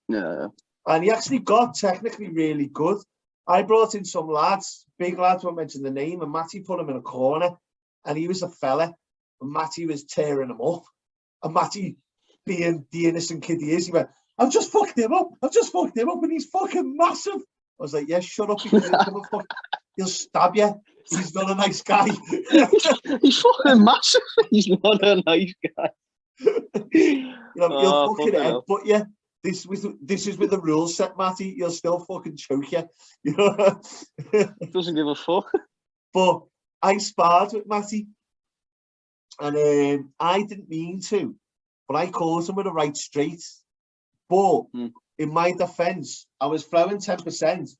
Yeah. And he actually got technically really good. I brought in some lads, big lads, won't mention the name, and Matty put him in a corner, and he was a fella, and Matty was tearing him up. And Matty, being the innocent kid he is, he went, I've just fucked him up, and he's fucking massive. I was like, yeah, shut up, because he'll stab you. He's not a nice guy. He's fucking massive. He's not a nice guy. He'll fucking headbutt you. This is with the rules set, Matty. He'll still fucking choke you. You know? Doesn't give a fuck. But I sparred with Matty, and I didn't mean to, but I caught him with a right straight. But in my defence, I was throwing 10%,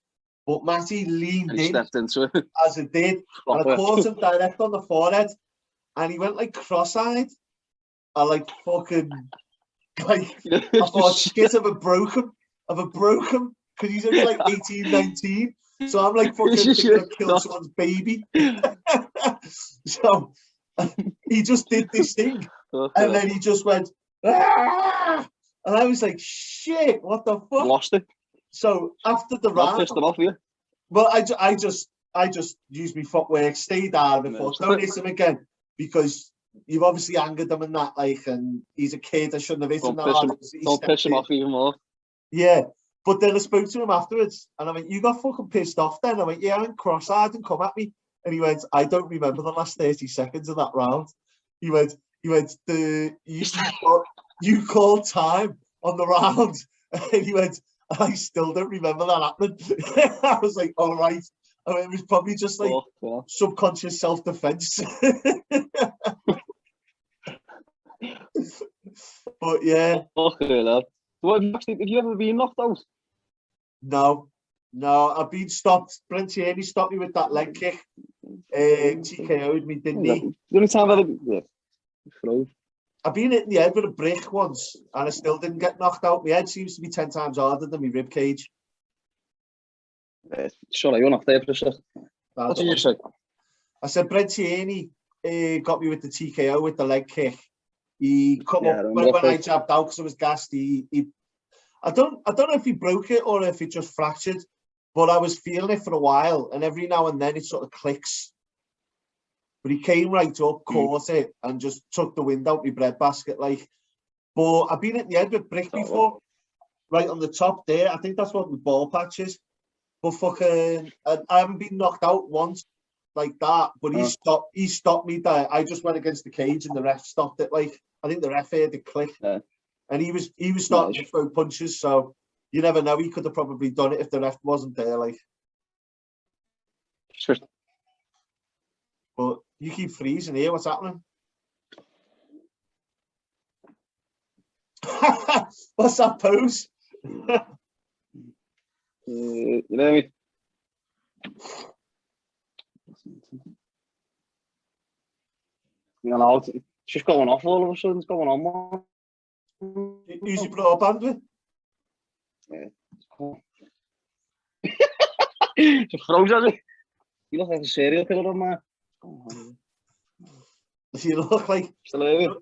but Matty leaned in, stepped into it as it did, and I caught him direct on the forehead, and he went like cross-eyed. I like fucking, like, I thought shit of a broken, because he's only like 18, 19. So I'm like fucking thinking I've killed someone's baby. So he just did this thing, and then he just went, ah! And I was like, shit, what the fuck? Lost it. So after the round, pissed him off you. Well, I just used my footwork, stayed out of it, thought, don't hit him again, because you've obviously angered him and that, like, and he's a kid, I shouldn't have hit him that hard. Don't piss him off even more. Yeah, but then I spoke to him afterwards, and I went, you got fucking pissed off then? I went, yeah, I went cross-eyed and come at me. And he went, I don't remember the last 30 seconds of that round. He went, you called time on the round. And he went, I still don't remember that happening. I was like, all right. I mean, it was probably just like subconscious self-defense. But yeah. Okay, lad. Have you ever been knocked out? No, I've been stopped. Brent Tierney stopped me with that leg kick. TKO'd me, didn't he? The only time I've ever... I've been hit in the head with a brick once, and I still didn't get knocked out. My head seems to be 10 times harder than my rib cage. Sorry, you're not there for a sec. What did you say? I said Brent Tierney got me with the TKO with the leg kick. He come up when I jabbed out because I was gassed. I don't know if he broke it or if it just fractured, but I was feeling it for a while, and every now and then it sort of clicks. But he came right up, caught it, and just took the wind out my breadbasket, like. But I've been hit in the head with brick before, right on the top there. I think that's what the ball patch is. But fucking, I haven't been knocked out once like that. But he stopped me there. I just went against the cage, and the ref stopped it. Like, I think the ref heard it click, and he was starting to throw punches. So you never know. He could have probably done it if the ref wasn't there. Like, sure. But you keep freezing here. What's happening? What's that pose? You know what I mean? You know, it's just going off all of a sudden. It's going on. Use your broadband with? Yeah, it's cool. Just froze at it. You look like a serial killer on man. You look like. Still here. You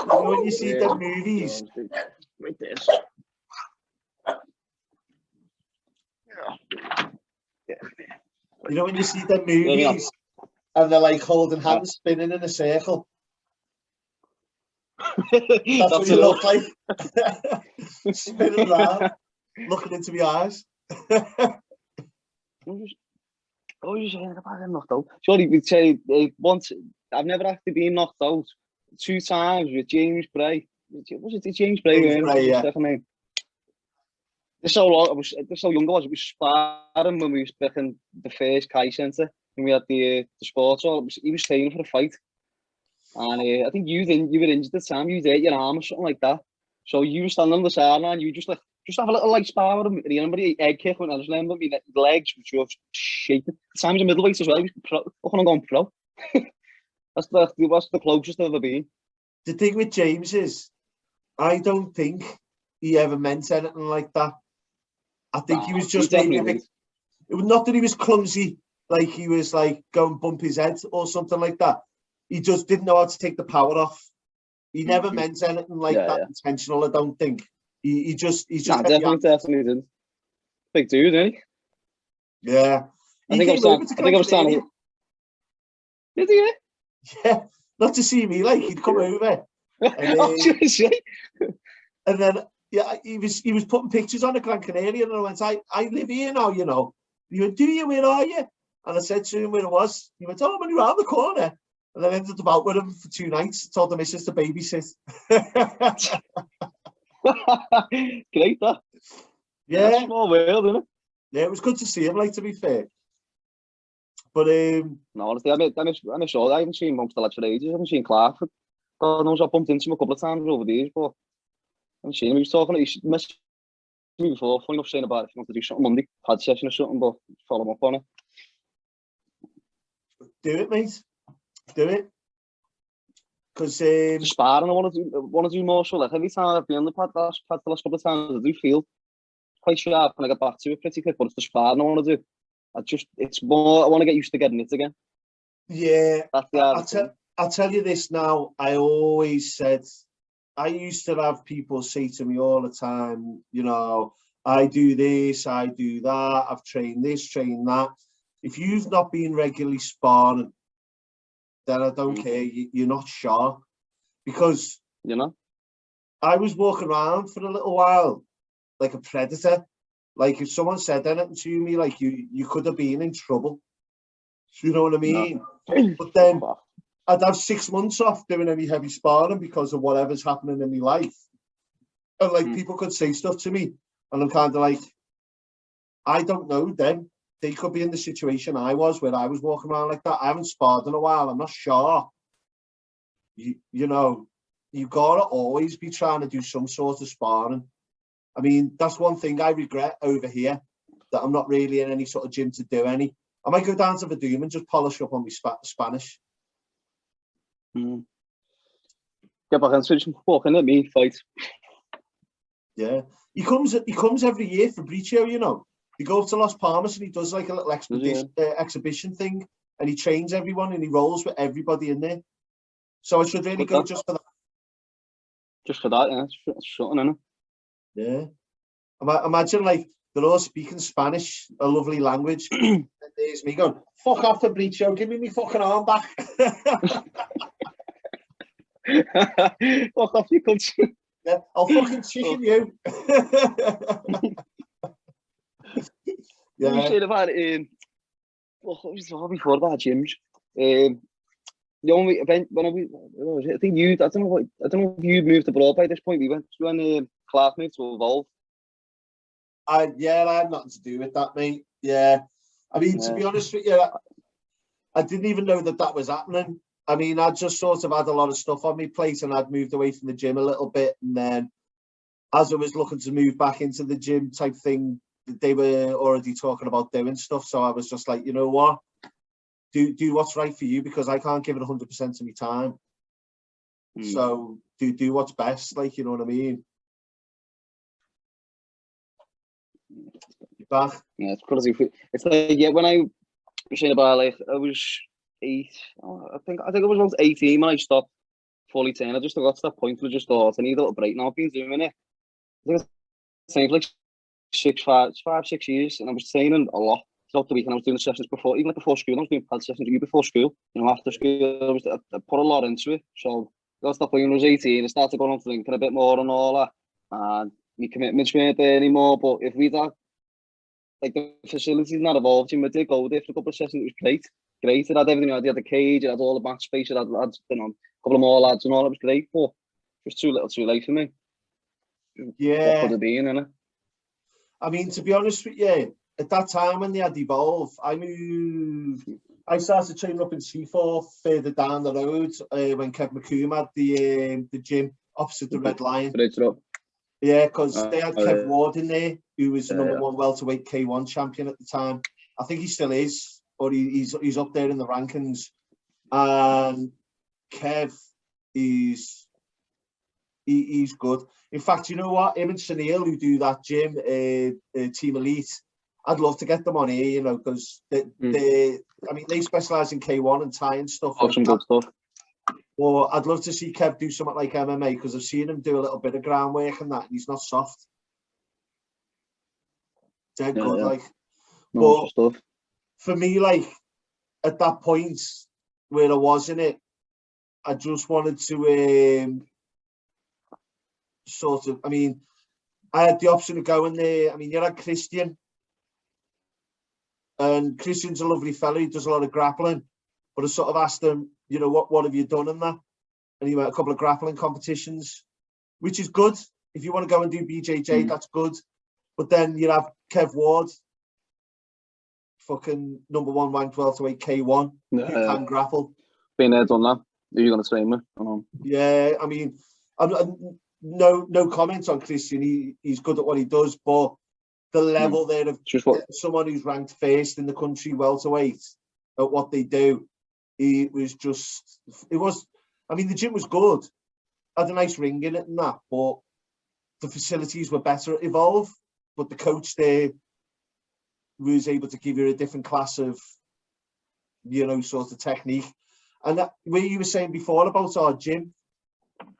know when you see them movies. Right there. You know when you see them movies and they're like holding hands, spinning in a circle. That's what you look like. Spinning around, looking into my eyes. Oh, you're saying about getting knocked out. Sorry, we'd say once. I've never actually been knocked out. 2 times with James Bray. Was it James Bray? James Bray, yeah. This so young I was. We sparring when we was back in the first Kai Centre, and we had the sports hall. He was training for a fight, and I think you were injured at the time. You hurt your arm or something like that. So you were standing on the sideline. You just have a little like spar with him. You remember the egg kick when I was remember me the legs which were shaking. The time he was a middleweight as well. He was pro. I'm going pro. That's the closest I've ever been. The thing with James is, I don't think he ever meant anything like that. I think he was just maybe not that he was clumsy, like he was like going bump his head or something like that. He just didn't know how to take the power off. He never meant anything like that intentional, I don't think. He's just Nah, definitely did. Big dude, isn't he? Yeah. I think I was trying to. Did he? Yeah, not to see me, like he'd come over. And then yeah, he was putting pictures on the Gran Canaria, and I went, I live here now, you know. He went, do you? Where are you? And I said to him where it was. He went, oh, I'm only around the corner. And then I ended up out with him for 2 nights. Told the missus to babysit. Great, that. Yeah. That's small world, isn't it? Yeah, it was good to see him, like, to be fair. But no, honestly, I'm sure I haven't seen most of the lads for ages. I haven't seen Clark. God knows, I bumped into him a couple of times over the years, but I haven't seen him. He was talking. He messaged me before, funny enough, saying about if you want to do something Monday, pad session or something, but follow him up on it. Do it, mate. Do it. Because sparring, I want to do more. So like every time I've been on the pad the last couple of times, I do feel quite sharp when I get back to it pretty quick. But it's the sparring I want to do. It's more. I want to get used to getting it again. Yeah, that's I'll tell you this now. I always said, I used to have people say to me all the time, you know, I do this, I do that, I've trained this, trained that. If you've not been regularly sparring, then I don't care. You're not sharp. Because, you know, I was walking around for a little while like a predator. Like if someone said anything to me, like you could have been in trouble. You know what I mean? No. But then I'd have 6 months off doing any heavy sparring because of whatever's happening in my life. And like people could say stuff to me, and I'm kind of like, I don't know them. They could be in the situation I was where I was walking around like that. I haven't sparred in a while. I'm not sure. You know, you've got to always be trying to do some sort of sparring. I mean, that's one thing I regret over here, that I'm not really in any sort of gym to do any. I might go down to Vadum and just polish up on my Spanish. Get back and switch from fucking at me, fight. Yeah. He comes every year for Bricio, you know. He goes to Las Palmas and he does like a little exhibition thing, and he trains everyone and he rolls with everybody in there. So I should really go just for that. Just for that, yeah. It's something, isn't it? Yeah. Imagine like they're all speaking Spanish, a lovely language. And there's me going, fuck off the Bricio, give me my fucking arm back. Fuck off, you cunt. Yeah, I'll fucking chicken you. Yeah. You said about what was the before about gyms? The only event when I think you, I don't know if you moved abroad by this point. We went when Clark moved to Evolve. I had nothing to do with that, mate. Yeah, I mean, to be honest with you, I didn't even know that was happening. I mean, I just sort of had a lot of stuff on my plate, and I'd moved away from the gym a little bit, and then as I was looking to move back into the gym type thing, they were already talking about doing stuff. So I was just like, you know what? Do what's right for you, because I can't give it 100% of my time. So do what's best, like, you know what I mean? You're back. Yeah, it's crazy. It's like, when I was saying about, like, I was 8. I think I was around 18 when I stopped fully training. I just got to that point where I just thought I need a little break now. I've been doing it. I think it's the same for like 5, 6 years, and I was training a lot throughout the week, and I was doing the sessions before, even like before school. I was doing pad sessions before school, after school. I put a lot into it. So I got to that point when I was 18, I started going on drinking a bit more and all that, and my commitments weren't there anymore. But if we'd had, like, the facilities not evolved, I did go there for a couple of sessions. It was great. It had everything. It had the cage, it had all the match space, it had lads, a couple of more lads and all. It was great, but it was too little too late for me. Yeah. What could have been, innit? I mean, to be honest with you, at that time when they had Evolve, I started training up in C4 further down the road when Kev McComb had the gym opposite the Red Lion. Yeah, because they had Kev Ward in there, who was the number 1 welterweight K1 champion at the time. I think he still is, but he's up there in the rankings. And Kev he's good. In fact, you know what? Him and Neill, who do that gym, Team Elite, I'd love to get them on here, you know, because they specialise in K1 and Thai and stuff. Some good stuff. Or I'd love to see Kev do something like MMA because I've seen him do a little bit of groundwork and that, and he's not soft. Dead Yeah, good, yeah. like. No, But stuff. for me, like, at that point where I was in it, I just wanted to sort of, I mean, I had the option of going there. I mean, you had Christian, and Christian's a lovely fella. He does a lot of grappling, but I sort of asked him, you know, what have you done in that? And he went a couple of grappling competitions, which is good. If you want to go and do BJJ, that's good. But then you have Kev Ward, fucking number one ranked welterweight K1, who can grapple. Been there, done that. Who are you going to train with? Yeah, I mean, no comments on Christian. He's good at what he does, but the level there of someone who's ranked first in the country welterweight at what they do, it was. I mean, the gym was good, had a nice ring in it and that, but the facilities were better at Evolve. But the coach there was able to give you a different class of, you know, sort of technique. And that, where you were saying before about our gym,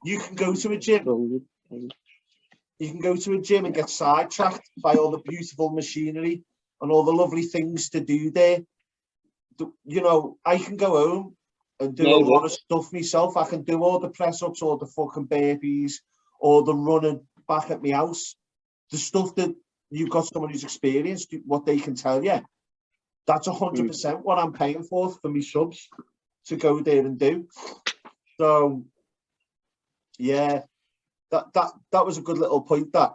you can go to a gym. You can go to a gym and get sidetracked by all the beautiful machinery and all the lovely things to do there. You know, I can go home and do a lot of stuff myself. I can do all the press-ups, all the fucking burpees, or the running back at my house. The stuff that you've got someone who's experienced, what they can tell you, that's 100% what I'm paying for me subs to go there and do. So, yeah, that was a good little point. That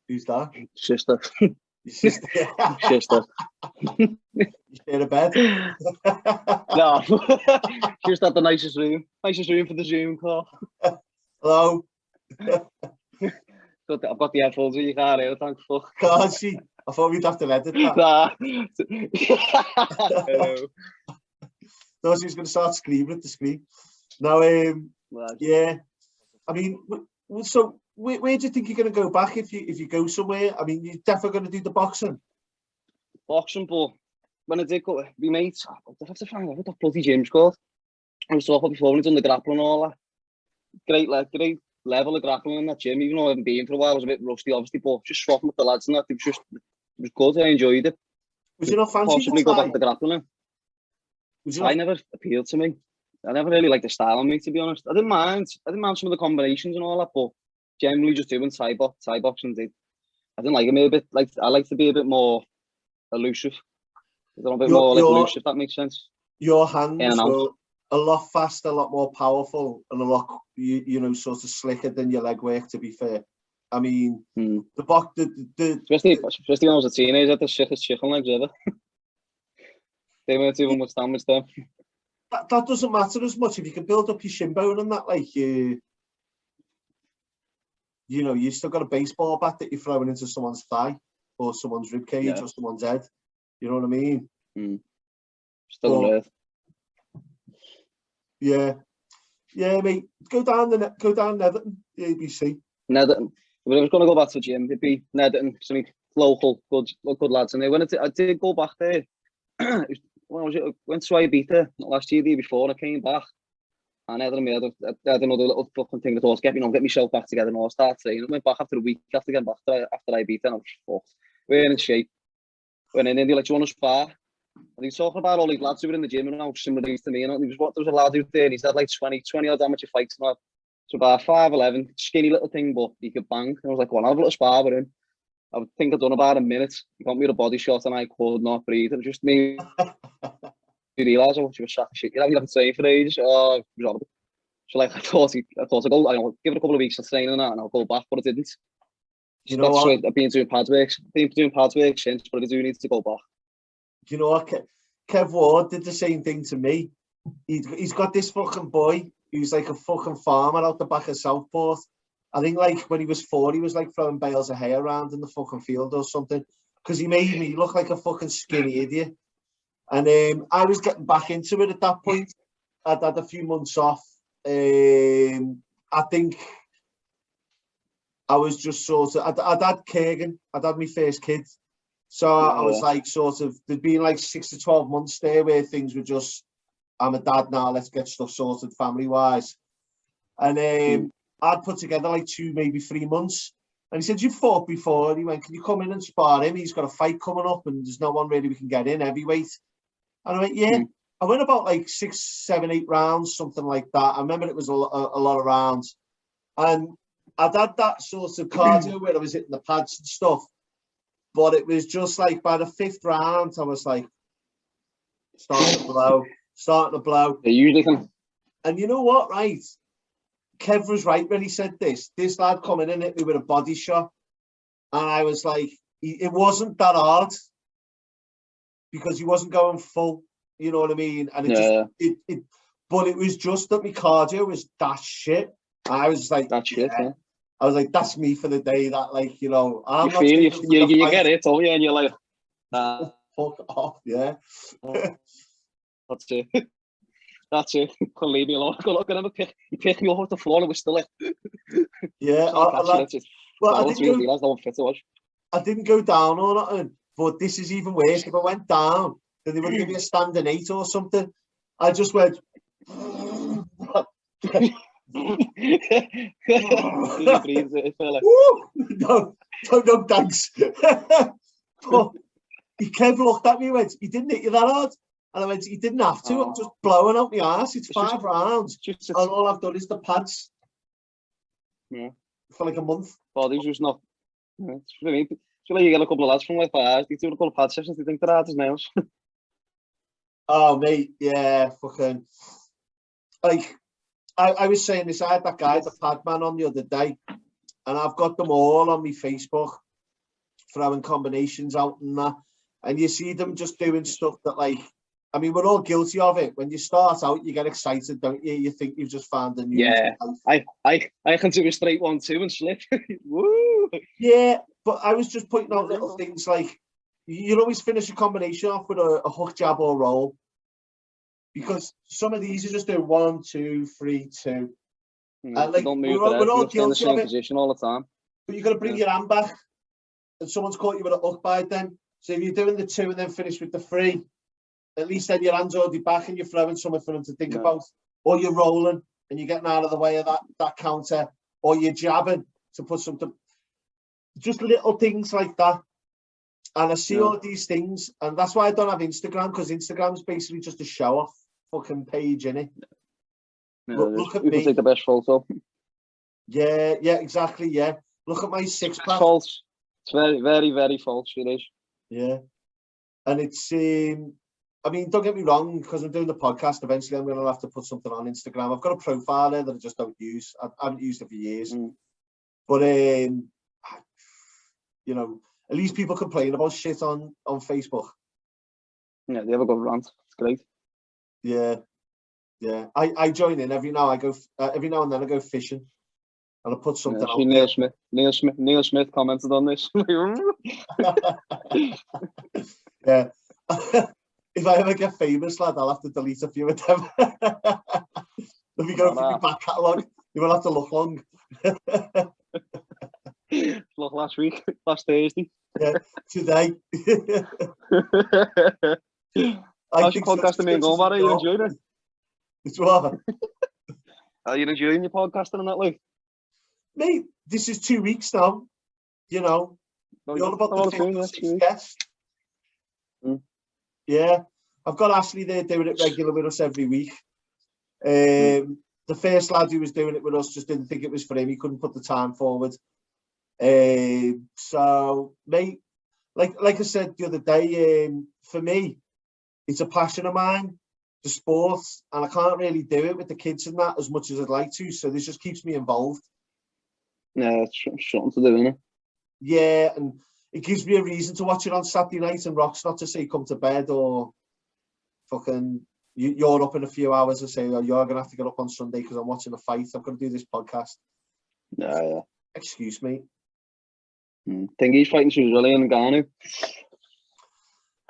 who's that? Sister. Sister. Sister. You share a bed? No, just had the nicest room for the Zoom call. Hello. I've got the headphones in, you can't hear it, thank fuck. Can't she? I thought we'd have to edit that. Nah. No, she's going to start screaming at the screen. Now, yeah. I mean, so where do you think you're going to go back if you go somewhere? I mean, you're definitely going to do the boxing. Boxing, but when I did go, my mates, I'd have to find out what the bloody gym's called. I was talking before when I done the grappling and all that. Great level of grappling in that gym, even though I haven't been for a while. I was a bit rusty, obviously, but just swapping with the lads and that, it was good. I enjoyed it. Was you not fancy possibly go back to grappling? I never appealed to me. I never really liked the style on me, to be honest. I didn't mind some of the combinations and all that, but generally just doing Thai boxing. I didn't like it a bit. Like I like to be a bit more elusive. A bit more like loose, if that makes sense. Your hands were a lot faster, a lot more powerful, and a lot, you know, sort of slicker than your leg work, to be fair. I mean, especially when I was a teenager, I had the sickest chicken legs ever. They weren't even much damage done. That doesn't matter as much if you can build up your shin bone and that, like you know, you still got a baseball bat that you're throwing into someone's thigh or someone's rib cage or someone's head. You know what I mean? Still red. Yeah, mate. Go down Netherton, the ABC. Netherton. If I was going to go back to the gym, it'd be Netherton. Some local good lads. And when I did go back there, I went to Ibiza last year, the year before, and I came back. And I had another little fucking thing that was get myself back together and all start training. I went back after a week after getting back after Ibiza, and I was fucked. We're in shape. When in India, like, do you want to spar? And he's talking about all these lads who were in the gym and how similar things to me. And there was a lad who was there, and he's had like 20 odd amateur fights now. So about 5'11", skinny little thing, but he could bang. And I was like, well, I'll have a little spar with him. I think I'd done about a minute. He got me with a body shot and I could not breathe. It was just me. You realise how much you were sack of shit. You haven't trained for ages. Oh, it was horrible. So like I thought I'd go, give it a couple of weeks of training and that, and I'll go back, but I didn't. You know what? I've been doing pads work since, but I do need to go back. You know what? Kev Ward did the same thing to me. He's got this fucking boy who's like a fucking farmer out the back of Southport. I think like when he was 4, he was like throwing bales of hay around in the fucking field or something, because he made me look like a fucking skinny idiot. And I was getting back into it at that point. I'd had a few months off. I think I was just sort of, I'd had Kagan, I'd had my first kid. So I was like sort of, there'd been like 6 to 12 months there where things were just I'm a dad now, let's get stuff sorted family-wise. And I'd put together like 2, maybe 3 months. And he said, you fought before. And he went, can you come in and spar him? He's got a fight coming up and there's no one really we can get in heavyweight. And I went, yeah. I went about like 6, 7, 8 rounds, something like that. I remember it was a lot of rounds. And I'd had that sort of cardio where I was hitting the pads and stuff. But it was just like by the 5th round, I was like, starting to blow. They usually can. And you know what, right? Kev was right when he said this. This lad coming in hit me with a body shot. And I was like, it wasn't that hard. Because he wasn't going full. You know what I mean? And but it was just that my cardio was that shit. And I was like, that shit, yeah. I was like, that's me for the day. That, like, you know, I'm you not feel you get it, don't you? And you're like, fuck off, yeah. That's it. That's it. Couldn't leave me alone. Look at him. He picked me off the floor and was still like, yeah. I didn't go down or nothing, but this is even worse. If I went down, then they would give me a standing 8 or something. I just went. No, thanks. But Kev looked at me and went, he didn't hit you that hard. And I went, he didn't have to. I'm just blowing out my arse. It's 5 rounds. And all I've done is the pads. Yeah. For like a month. Body's just not. Yeah, it's for me. It's like you get a couple of lads from like Pouier. They do a couple of pad sessions. They think they're hard as nails. Oh, mate. Yeah, fucking. Like, I was saying this. I had that guy, the pad man, on the other day. And I've got them all on my Facebook. Throwing combinations out and that. And you see them just doing stuff that, like, I mean, we're all guilty of it. When you start out, you get excited, don't you? You think you've just found a new. Yeah, I can do a straight 1-2 and slip. Woo! Yeah, but I was just pointing out little things like you'll always finish a combination off with a hook, jab, or roll, because some of these are just doing 1, 2, 3, 2. Like, don't move we're all guilty in the same position all the time. But you've got to bring your hand back, and someone's caught you with a hook by then. So if you're doing the 2 and then finish with the 3, at least then your hand's already back and you're throwing something for them to think about. Or you're rolling and you're getting out of the way of that counter. Or you're jabbing to put something. Just little things like that. And I see all of these things. And that's why I don't have Instagram, because Instagram's basically just a show-off fucking page, innit? Look at me. Take the best photo. Yeah, exactly, yeah. Look at my 6-pack. False. It's very, very, very false, it is. Yeah. And it's, I mean, don't get me wrong, because I'm doing the podcast, eventually I'm going to have to put something on Instagram. I've got a profile there that I just don't use. I haven't used it for years. But, you know, at least people complain about shit on Facebook. Yeah, they have a good rant. It's great. Yeah. I join in every now and then I go fishing. And I put something out there. Neill Smith commented on this. Yeah. If I ever get famous, lad, I'll have to delete a few of them. If you go through my back catalogue, you will have to look long. Look, last Thursday. Yeah, today. How's your podcasting been going, Barry? Are you enjoying it? It's what? Are you enjoying your podcasting and that, like? Mate, this is 2 weeks now. You know, you're about the 5th or 6th guest. Yeah, I've got Ashley there doing it regular with us every week. The first lad who was doing it with us just didn't think it was for him. He couldn't put the time forward. So, mate, like I said the other day, for me, it's a passion of mine, the sport, and I can't really do it with the kids and that as much as I'd like to. So this just keeps me involved. Yeah, it's something to do, isn't it? Yeah, and it gives me a reason to watch it on Saturday night and Rock's not to say come to bed or fucking you're up in a few hours and say, oh, you're going to have to get up on Sunday because I'm watching a fight. I've got to do this podcast. Yeah. Excuse me. Think he's fighting Suzuki and NGannou.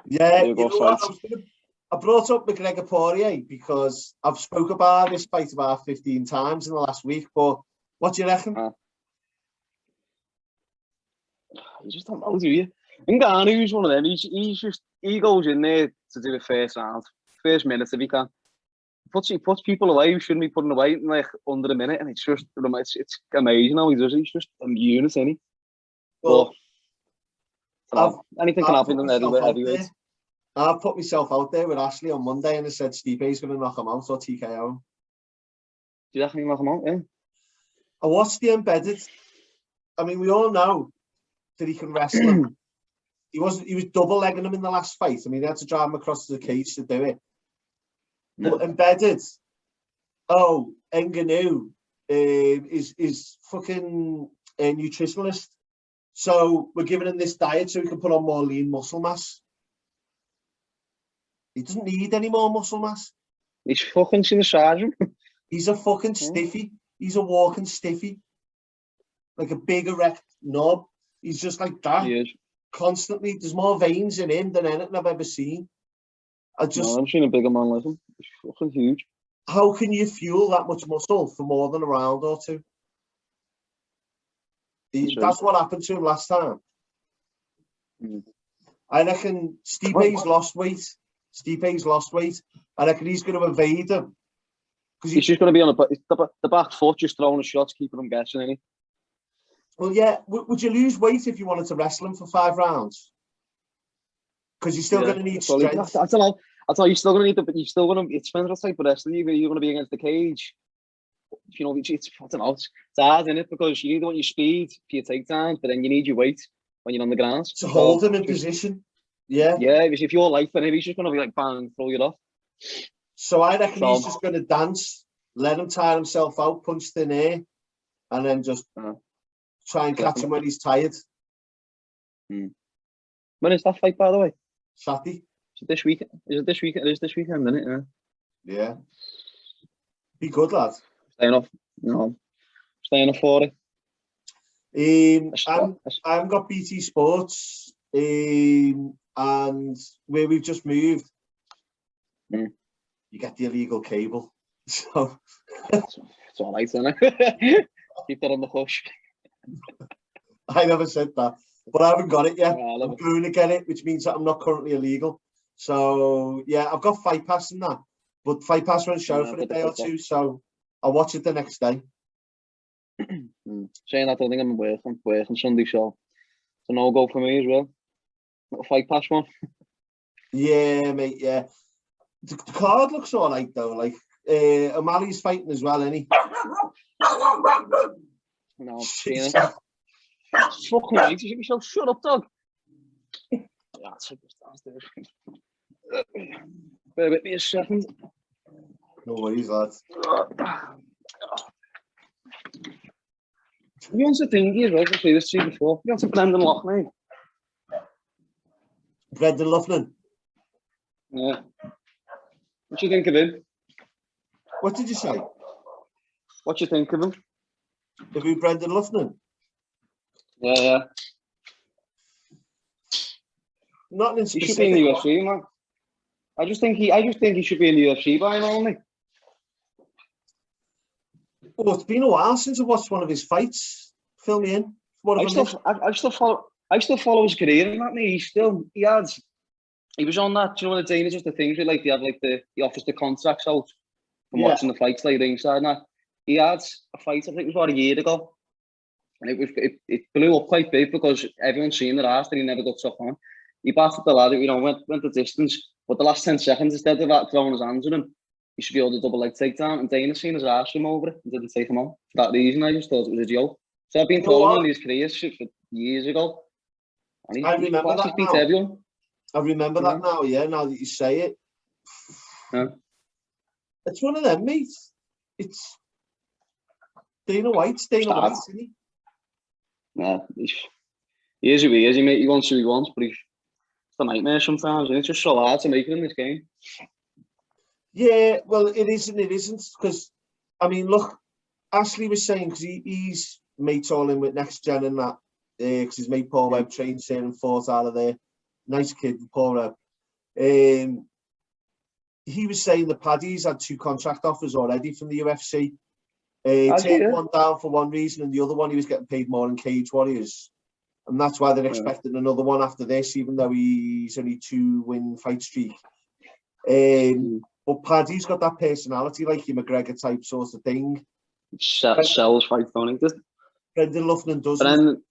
Yeah, you know what? I brought up McGregor Pouier because I've spoke about this fight about 15 times in the last week, but what do you reckon? You just don't know, do you? NGannou's one of them. He goes in there to do the first round, first minute if he can. puts people away who shouldn't be putting away in like under a minute, and it's just it's amazing how he does it. He's just a unit, isn't he? Well, anything can happen in heavyweight. I've put myself out there with Ashley on Monday, and I said Stipe's going to knock him out or TKO him. Do you reckon he'll knock him out? Yeah. I watched the Embedded. I mean, we all know that he can wrestle him. He was double legging him in the last fight. I mean, he had to drive him across the cage to do it. But Embedded, NGannou is fucking a nutritionalist. So we're giving him this diet so he can put on more lean muscle mass. He doesn't need any more muscle mass. He's fucking sergeant. He's a fucking stiffy. He's a walking stiffy. Like a big erect knob. He's just like that. He is. Constantly. There's more veins in him than anything I've ever seen. I've seen a bigger man like him. He's fucking huge. How can you fuel that much muscle for more than a round or two? That's what happened to him last time. I reckon Stipe's lost weight. I reckon he's going to evade him. He's just going to be on the back foot, just throwing shots, keeping him guessing, isn't he? Well, yeah. Would you lose weight if you wanted to wrestle him for 5 rounds? Because you're still going to need strength. I don't know. You're still going to need you're still going to, it depends what type of wrestling you're going to be against the cage. You know, I don't know, it's hard, isn't it? Because you either want your speed for your takedowns, but then you need your weight when you're on the ground. To hold him in position. Yeah. Yeah, if you're light, then he's just going to be like, bang, throw you off. So I reckon he's just going to dance, let him tire himself out, punch thin air, and then just try and catch him when he's tired. When is that fight, by the way? Saturday. Is it this weekend? It is this weekend, isn't it? Yeah. Be good, lad. Staying off for it. I haven't got BT Sports, and where we've just moved, you get the illegal cable. So it's all right, isn't it? Keep that on the hush. I never said that, but I haven't got it yet. I'm going to get it, which means that I'm not currently illegal. So yeah, I've got Fight Pass and that, but Fight Pass won't show for a day or two, so I'll watch it the next day. Saying that, I don't think I'm working Sunday, so it's a no-go for me as well. Little Fight Pass one. Yeah, mate, yeah. The card looks all right, though. Like, O'Malley's fighting as well, isn't he? No, it's fucking right. You yourself, shut up, dog. That's bear with me a second. No worries, lads. You want to think as well, to say this to you before. You want to Brendan Loughnan. Brendan Loughnan? Yeah. What do you think of him? What did you say? What do you think of him? Of who, Brendan Loughnan? Yeah. Nothing specific. He should be in the UFC, man. I just think he should be in the UFC by now, only. Well, it's been a while since I watched one of his fights. Fill me in. I still follow his career in that, mate. He was on that, you know, the Danish, just the things where like he offers the contracts out from watching the fights like ringside and that. He had a fight, I think it was about a year ago. And it blew up quite big because everyone's seen their ass that he never got tough on. He batted the lad, you know, went the distance, but the last 10 seconds, instead of that throwing his hands on him, he should be able to double leg takedown, and Dana seen his ass from over it and didn't take him on. For that reason, I just thought it was a joke. So I've been told on these careers shit for years ago. And I remember that now. Everyone. I remember that now, yeah, now that you say it. Yeah. It's one of them, mate. It's Dana White, isn't he? Yeah, he is who he is, mate. He wants who he wants, but it's a nightmare sometimes, and it's just so hard to make it in this game. Yeah, well, it is and it isn't, because, I mean, look, Ashley was saying, because he's mates all in with Next Gen and that, because his mate Paul Webb trains here and fought out of there. Nice kid, Paul Webb. He was saying the Paddy's had 2 contract offers already from the UFC. Turned one down for one reason, and the other one he was getting paid more in Cage Warriors. And that's why they're expecting another one after this, even though he's only 2-win fight streak. But But Paddy's got that personality, like your McGregor type sort of thing. Shells fight, don't he? Just Brendan Loughnan doesn't. Brendan,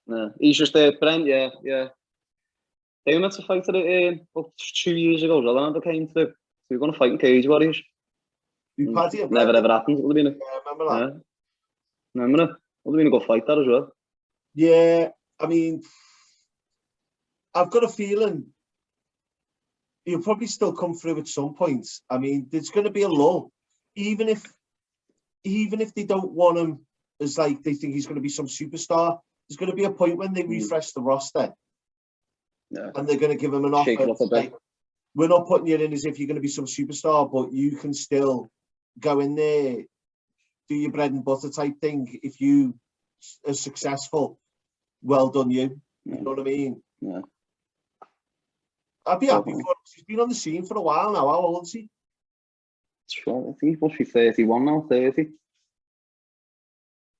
yeah, he's just there. Brendan, yeah. They were meant to fight it about 2 years ago. Loughnan never came through. So we're going to fight in Cage Warriors. Paddy and Never Brendan. ever happened. It would have been Yeah, I remember that. Remember it? Would have been a good fight that as well. Yeah, I mean, I've got a feeling he'll probably still come through at some point. I mean, there's going to be a lull, even if they don't want him as like they think he's going to be some superstar. There's going to be a point when they refresh the roster, and they're going to give him an offer. Like, we're not putting you in as if you're going to be some superstar, but you can still go in there, do your bread and butter type thing. If you are successful, well done you. You know what I mean? Yeah. I'd be happy for him. He's been on the scene for a while now. How old is he? I think he must be 31 now, 30.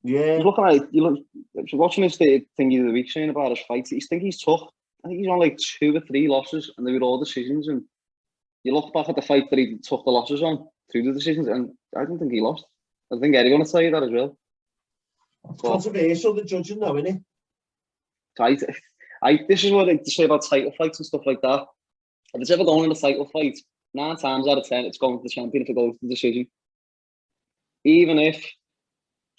Yeah. He's looking like, watching this thing the other week saying about his fights, I think he's tough. I think he's on like 2 or 3 losses and they were all decisions. And you look back at the fight that he took the losses on through the decisions, and I don't think he lost. I think Eddie will tell you that as well. It's controversial, the judging now, isn't it? This is what I say about title fights and stuff like that. If it's ever going in a title fight, 9 times out of 10, it's going to the champion if it goes to the decision. Even if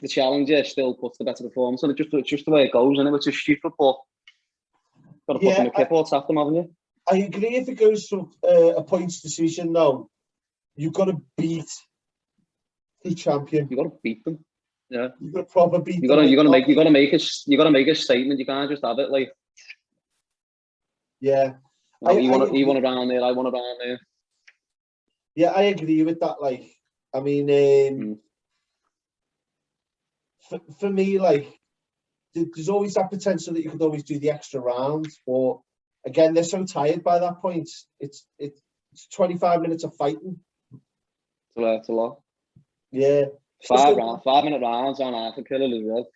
the challenger still puts the better performance on it, it's just the way it goes, and it's just stupid, but got to put them in the kickboards after them, haven't you? I agree. If it goes to a points decision, no, you've got to beat the champion. You've got to beat them. Yeah, you've got to proper beat them. You got to make a statement. You can't just have it like. Yeah. You want around there, I want around there. Yeah, I agree with that. Like, I mean, for me, like, there's always that potential that you could always do the extra rounds, but again, they're so tired by that point. It's 25 minutes of fighting. It's a lot. Yeah. 5-minute rounds on half a killer as well.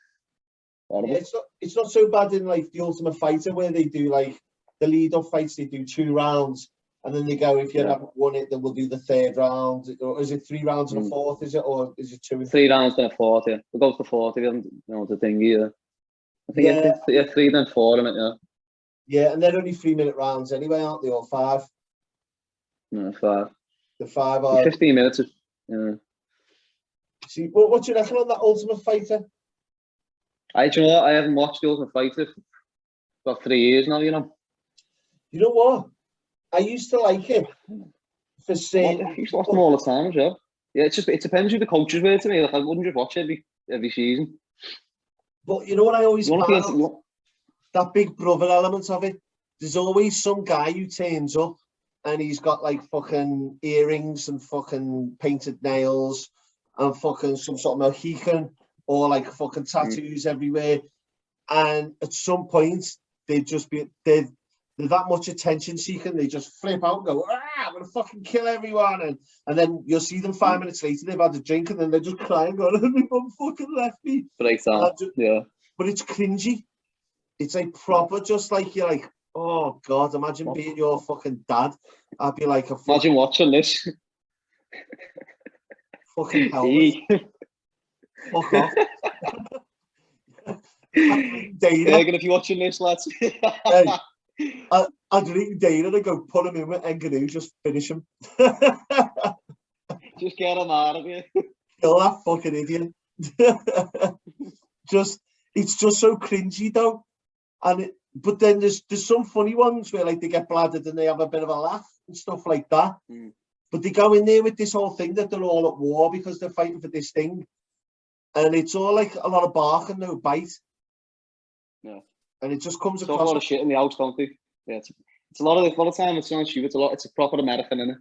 Yeah, it's not so bad in like the Ultimate Fighter where they do like the lead-up fights. They do 2 rounds and then they go, if you haven't won it, then we'll do the 3rd round. Or is it 3 rounds and a 4th? Is it, or is it 2 and 3 rounds and a 4th? Yeah, we'll go to 4th. We haven't, the thing either. I think it's 3 then 4 in it. Yeah. Yeah, and they're only 3-minute rounds anyway, aren't they? Or 5? No, 5. The 5 are 15 minutes. Yeah. See, what do you reckon on that Ultimate Fighter? Do you know what? I haven't watched the Ultimate Fighter for about 3 years now. You know. You know what? I used to like it for saying. I used to watch them all the time as well. Yeah, it depends who the coaches were to me. Like, I wouldn't just watch every season. But you know what I always found? That big brother element of it. There's always some guy who turns up and he's got like fucking earrings and fucking painted nails and fucking some sort of Mohican or like fucking tattoos everywhere. And at some point, they're that much attention seeking, they just flip out and go, I'm gonna fucking kill everyone. And then you'll see them 5 minutes later, they've had a drink and then they're just crying, going, everyone fucking left me. Yeah. But it's cringy. It's like proper, just like you're like, oh God, imagine being your fucking dad. I'd be like imagine watching this. Fucking helmet. Fuck off. If you're watching this, lads. I'd ring Dana and go put him in with NGannou, just finish him. Just get him out of here. Kill that fucking idiot. It's just so cringy though. But then there's some funny ones where like they get bladdered and they have a bit of a laugh and stuff like that. But they go in there with this whole thing that they're all at war because they're fighting for this thing. And it's all like a lot of bark and no bite. Yeah. And it just comes across. A lot of shit in the house, don't they? Yeah, it's a lot of time it's not you. It's a proper American, isn't it?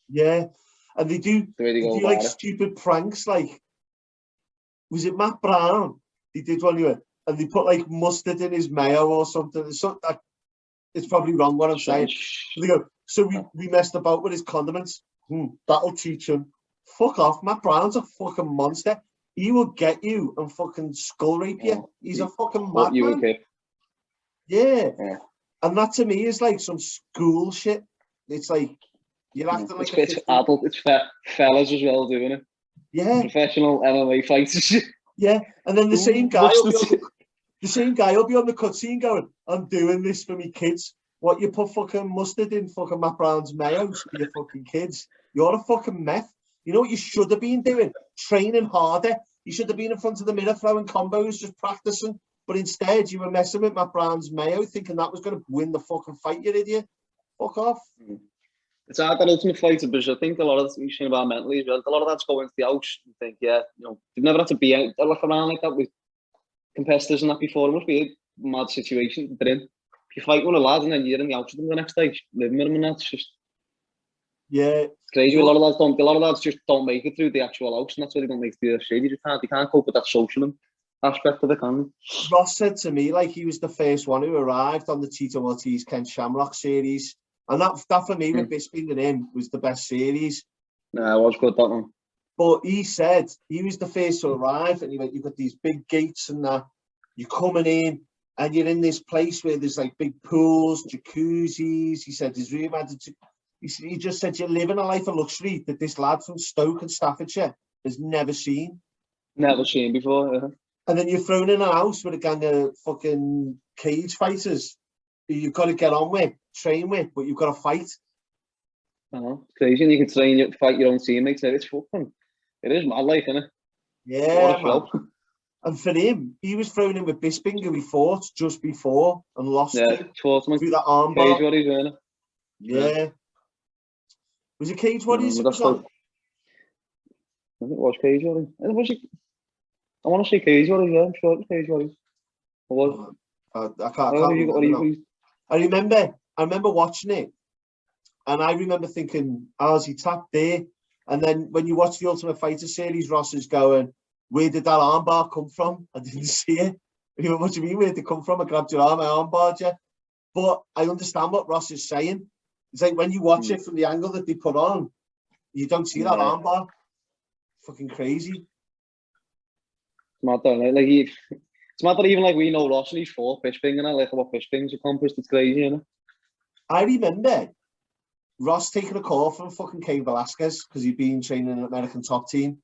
Yeah. And they do like stupid pranks, like was it Matt Brown? He did one here, and they put like mustard in his mayo or something. It's probably wrong what I'm saying. They go, so we messed about with his condiments. That'll teach him. Fuck off. Matt Brown's a fucking monster. He will get you and fucking skull rape you. He's a fucking madman. Yeah. And that to me is like some school shit. It's like You're acting like It's adult, it's fellas as well doing it. Yeah. Professional MMA fighters. Yeah, and then the same guy will be on the cutscene going, "I'm doing this for me kids." What, you put fucking mustard in fucking Matt Brown's mayo for your fucking kids? You're a fucking meth. You know what you should have been doing? Training harder. You should have been in front of the mirror throwing combos, just practicing. But instead, you were messing with Matt Brown's mayo, thinking that was going to win the fucking fight, you idiot. Fuck off. It's hard, that ultimate fighter, because I think a lot of you're saying about mentally as well. A lot of that's going to the house and think, yeah, you know, you've never had to be out like around like that with competitors and that before. It must be a mad situation they're in. If you fight one of the lads and then you're in the house with them the next day, living with them, and that's just crazy. A lot of lads just don't make it through the actual house, and that's why they don't make the UFC. They can't cope with that social aspect of it, can they? Ross said to me, like, he was the first one who arrived on the Tito Ortiz Ken Shamrock series. And that for me, with Bisping and him, was the best series. Nah, it was good, that one. But he said he was the first to arrive, and he went, "You've got these big gates and that. You're coming in, and you're in this place where there's like big pools, jacuzzis." He said his room had he just said, "You're living a life of luxury that this lad from Stoke and Staffordshire has never seen." Never seen before, yeah. And then you're thrown in a house with a gang of fucking cage fighters who you've got to get on with, train with, but you've got to fight. It's crazy, and you can fight your own teammates. It's fucking, it is mad life, isn't it? Yeah, man. And for him, he was thrown in with Bisping, who he fought just before and lost to through that armbar. Cage Warriors, weren't it? Yeah. Was it Cage Warriors it was on? I think it was Cage Warriors. I want to say Cage Warriors, yeah, I'm sure it was Cage Warriors. I can't remember. I remember watching it, and I remember thinking, "How's he tapped there?" And then when you watch the Ultimate Fighter series, Ross is going, "Where did that armbar come from? I didn't see it." And he went, "What do you mean, where did it come from? I grabbed your arm, I armbarred you." But I understand what Ross is saying. It's like when you watch it from the angle that they put on, you don't see that armbar. Fucking crazy. It's mad, though, like it's mad that even like we know Ross and he's fought Bisping and I like what Bisping's accomplished. It's crazy, you know. I remember Ross taking a call from fucking Cain Velasquez because he'd been training an American top team.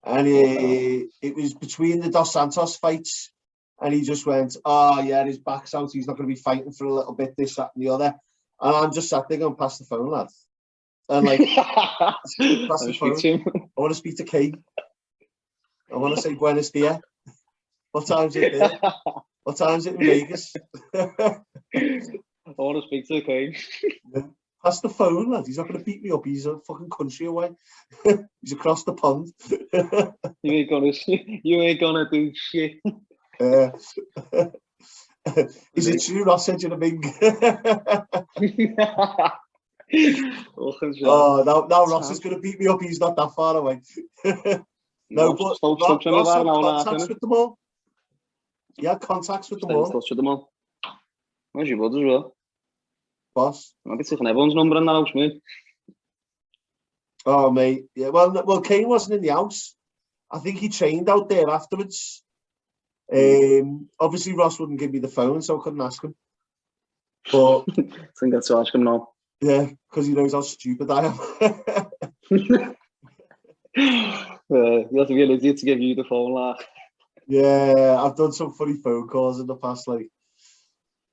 And it was between the Dos Santos fights. And he just went, "Oh, yeah, his back's out. He's not going to be fighting for a little bit, this, that, and the other." And I'm just sat there going, "Pass the phone, lad." And like, pass the phone. I want to speak to Cain. I want to say Buenos Dias. What time's it there? What time's it in Vegas? I want to speak to the Cain. Yeah. Pass the phone, lad. He's not going to beat me up. He's a fucking country away. He's across the pond. You ain't gonna do shit. Is it true, Ross said you're a big? Now Ross is going to beat me up. He's not that far away. No, but Ross had contacts with them all. He had contacts with them all. Where's your brother as well? Boss. I'll be taking everyone's number in that house, mate. Oh, mate. Yeah, well, Cain wasn't in the house. I think he trained out there afterwards. Obviously, Ross wouldn't give me the phone, so I couldn't ask him. But I think that's to ask him now. Yeah, because he knows how stupid I am. You have to be an idiot to give you the phone, like. Yeah, I've done some funny phone calls in the past, like,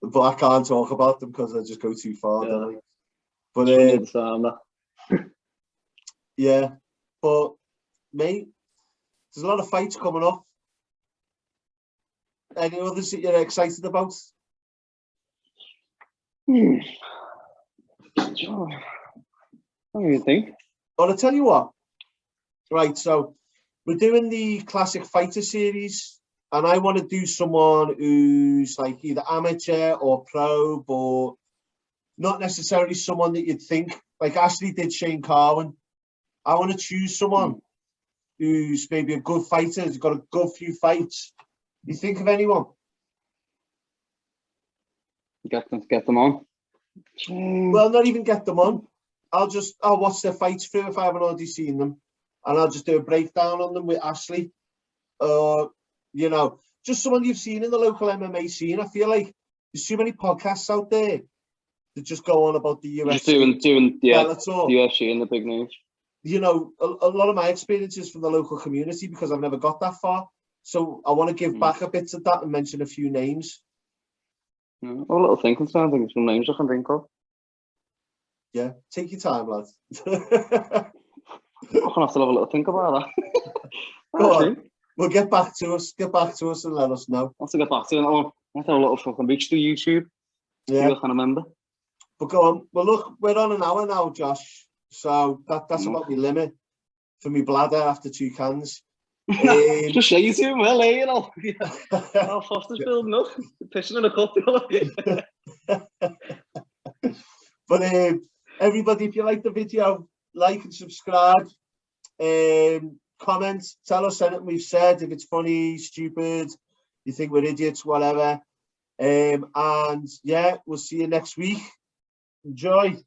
but I can't talk about them because I just go too far. Yeah. But yeah, but mate, there's a lot of fights coming up. Any others that you're excited about? What do you think? Well, I'll tell you what. Right, so we're doing the Classic Fighter series, and I want to do someone who's like either amateur or pro, but not necessarily someone that you'd think. Like Ashley did Shane Carwin. I want to choose someone who's maybe a good fighter, who's got a good few fights. You think of anyone? Get them on. Well, not even get them on. I'll watch their fights through if I haven't already seen them, and I'll just do a breakdown on them with Ashley. You know, just someone you've seen in the local MMA scene. I feel like there's too many podcasts out there They just go on about the Just UFC, doing the Bellator. UFC and the big names. You know, a lot of my experiences from the local community because I've never got that far. So I want to give back a bit to that and mention a few names. Yeah, a little thinking time. I think some names I can think of. Yeah, take your time, lad. I'm gonna have to have a little think about that. Go on. We'll get back to us. Get back to us and let us know. I'll have to get back to it. I'll have a little fucking reach to YouTube. See Yeah. what I can remember. But go on. Well, look, we're on an hour now, Josh. So that's about my limit for me bladder after 2 cans. Just say you too well, eh? You know. Our Foster's building up, pissing in a cup. But everybody, if you like the video, like and subscribe. Comment, tell us anything we've said, if it's funny, stupid, you think we're idiots, whatever. And yeah, we'll see you next week. Enjoy.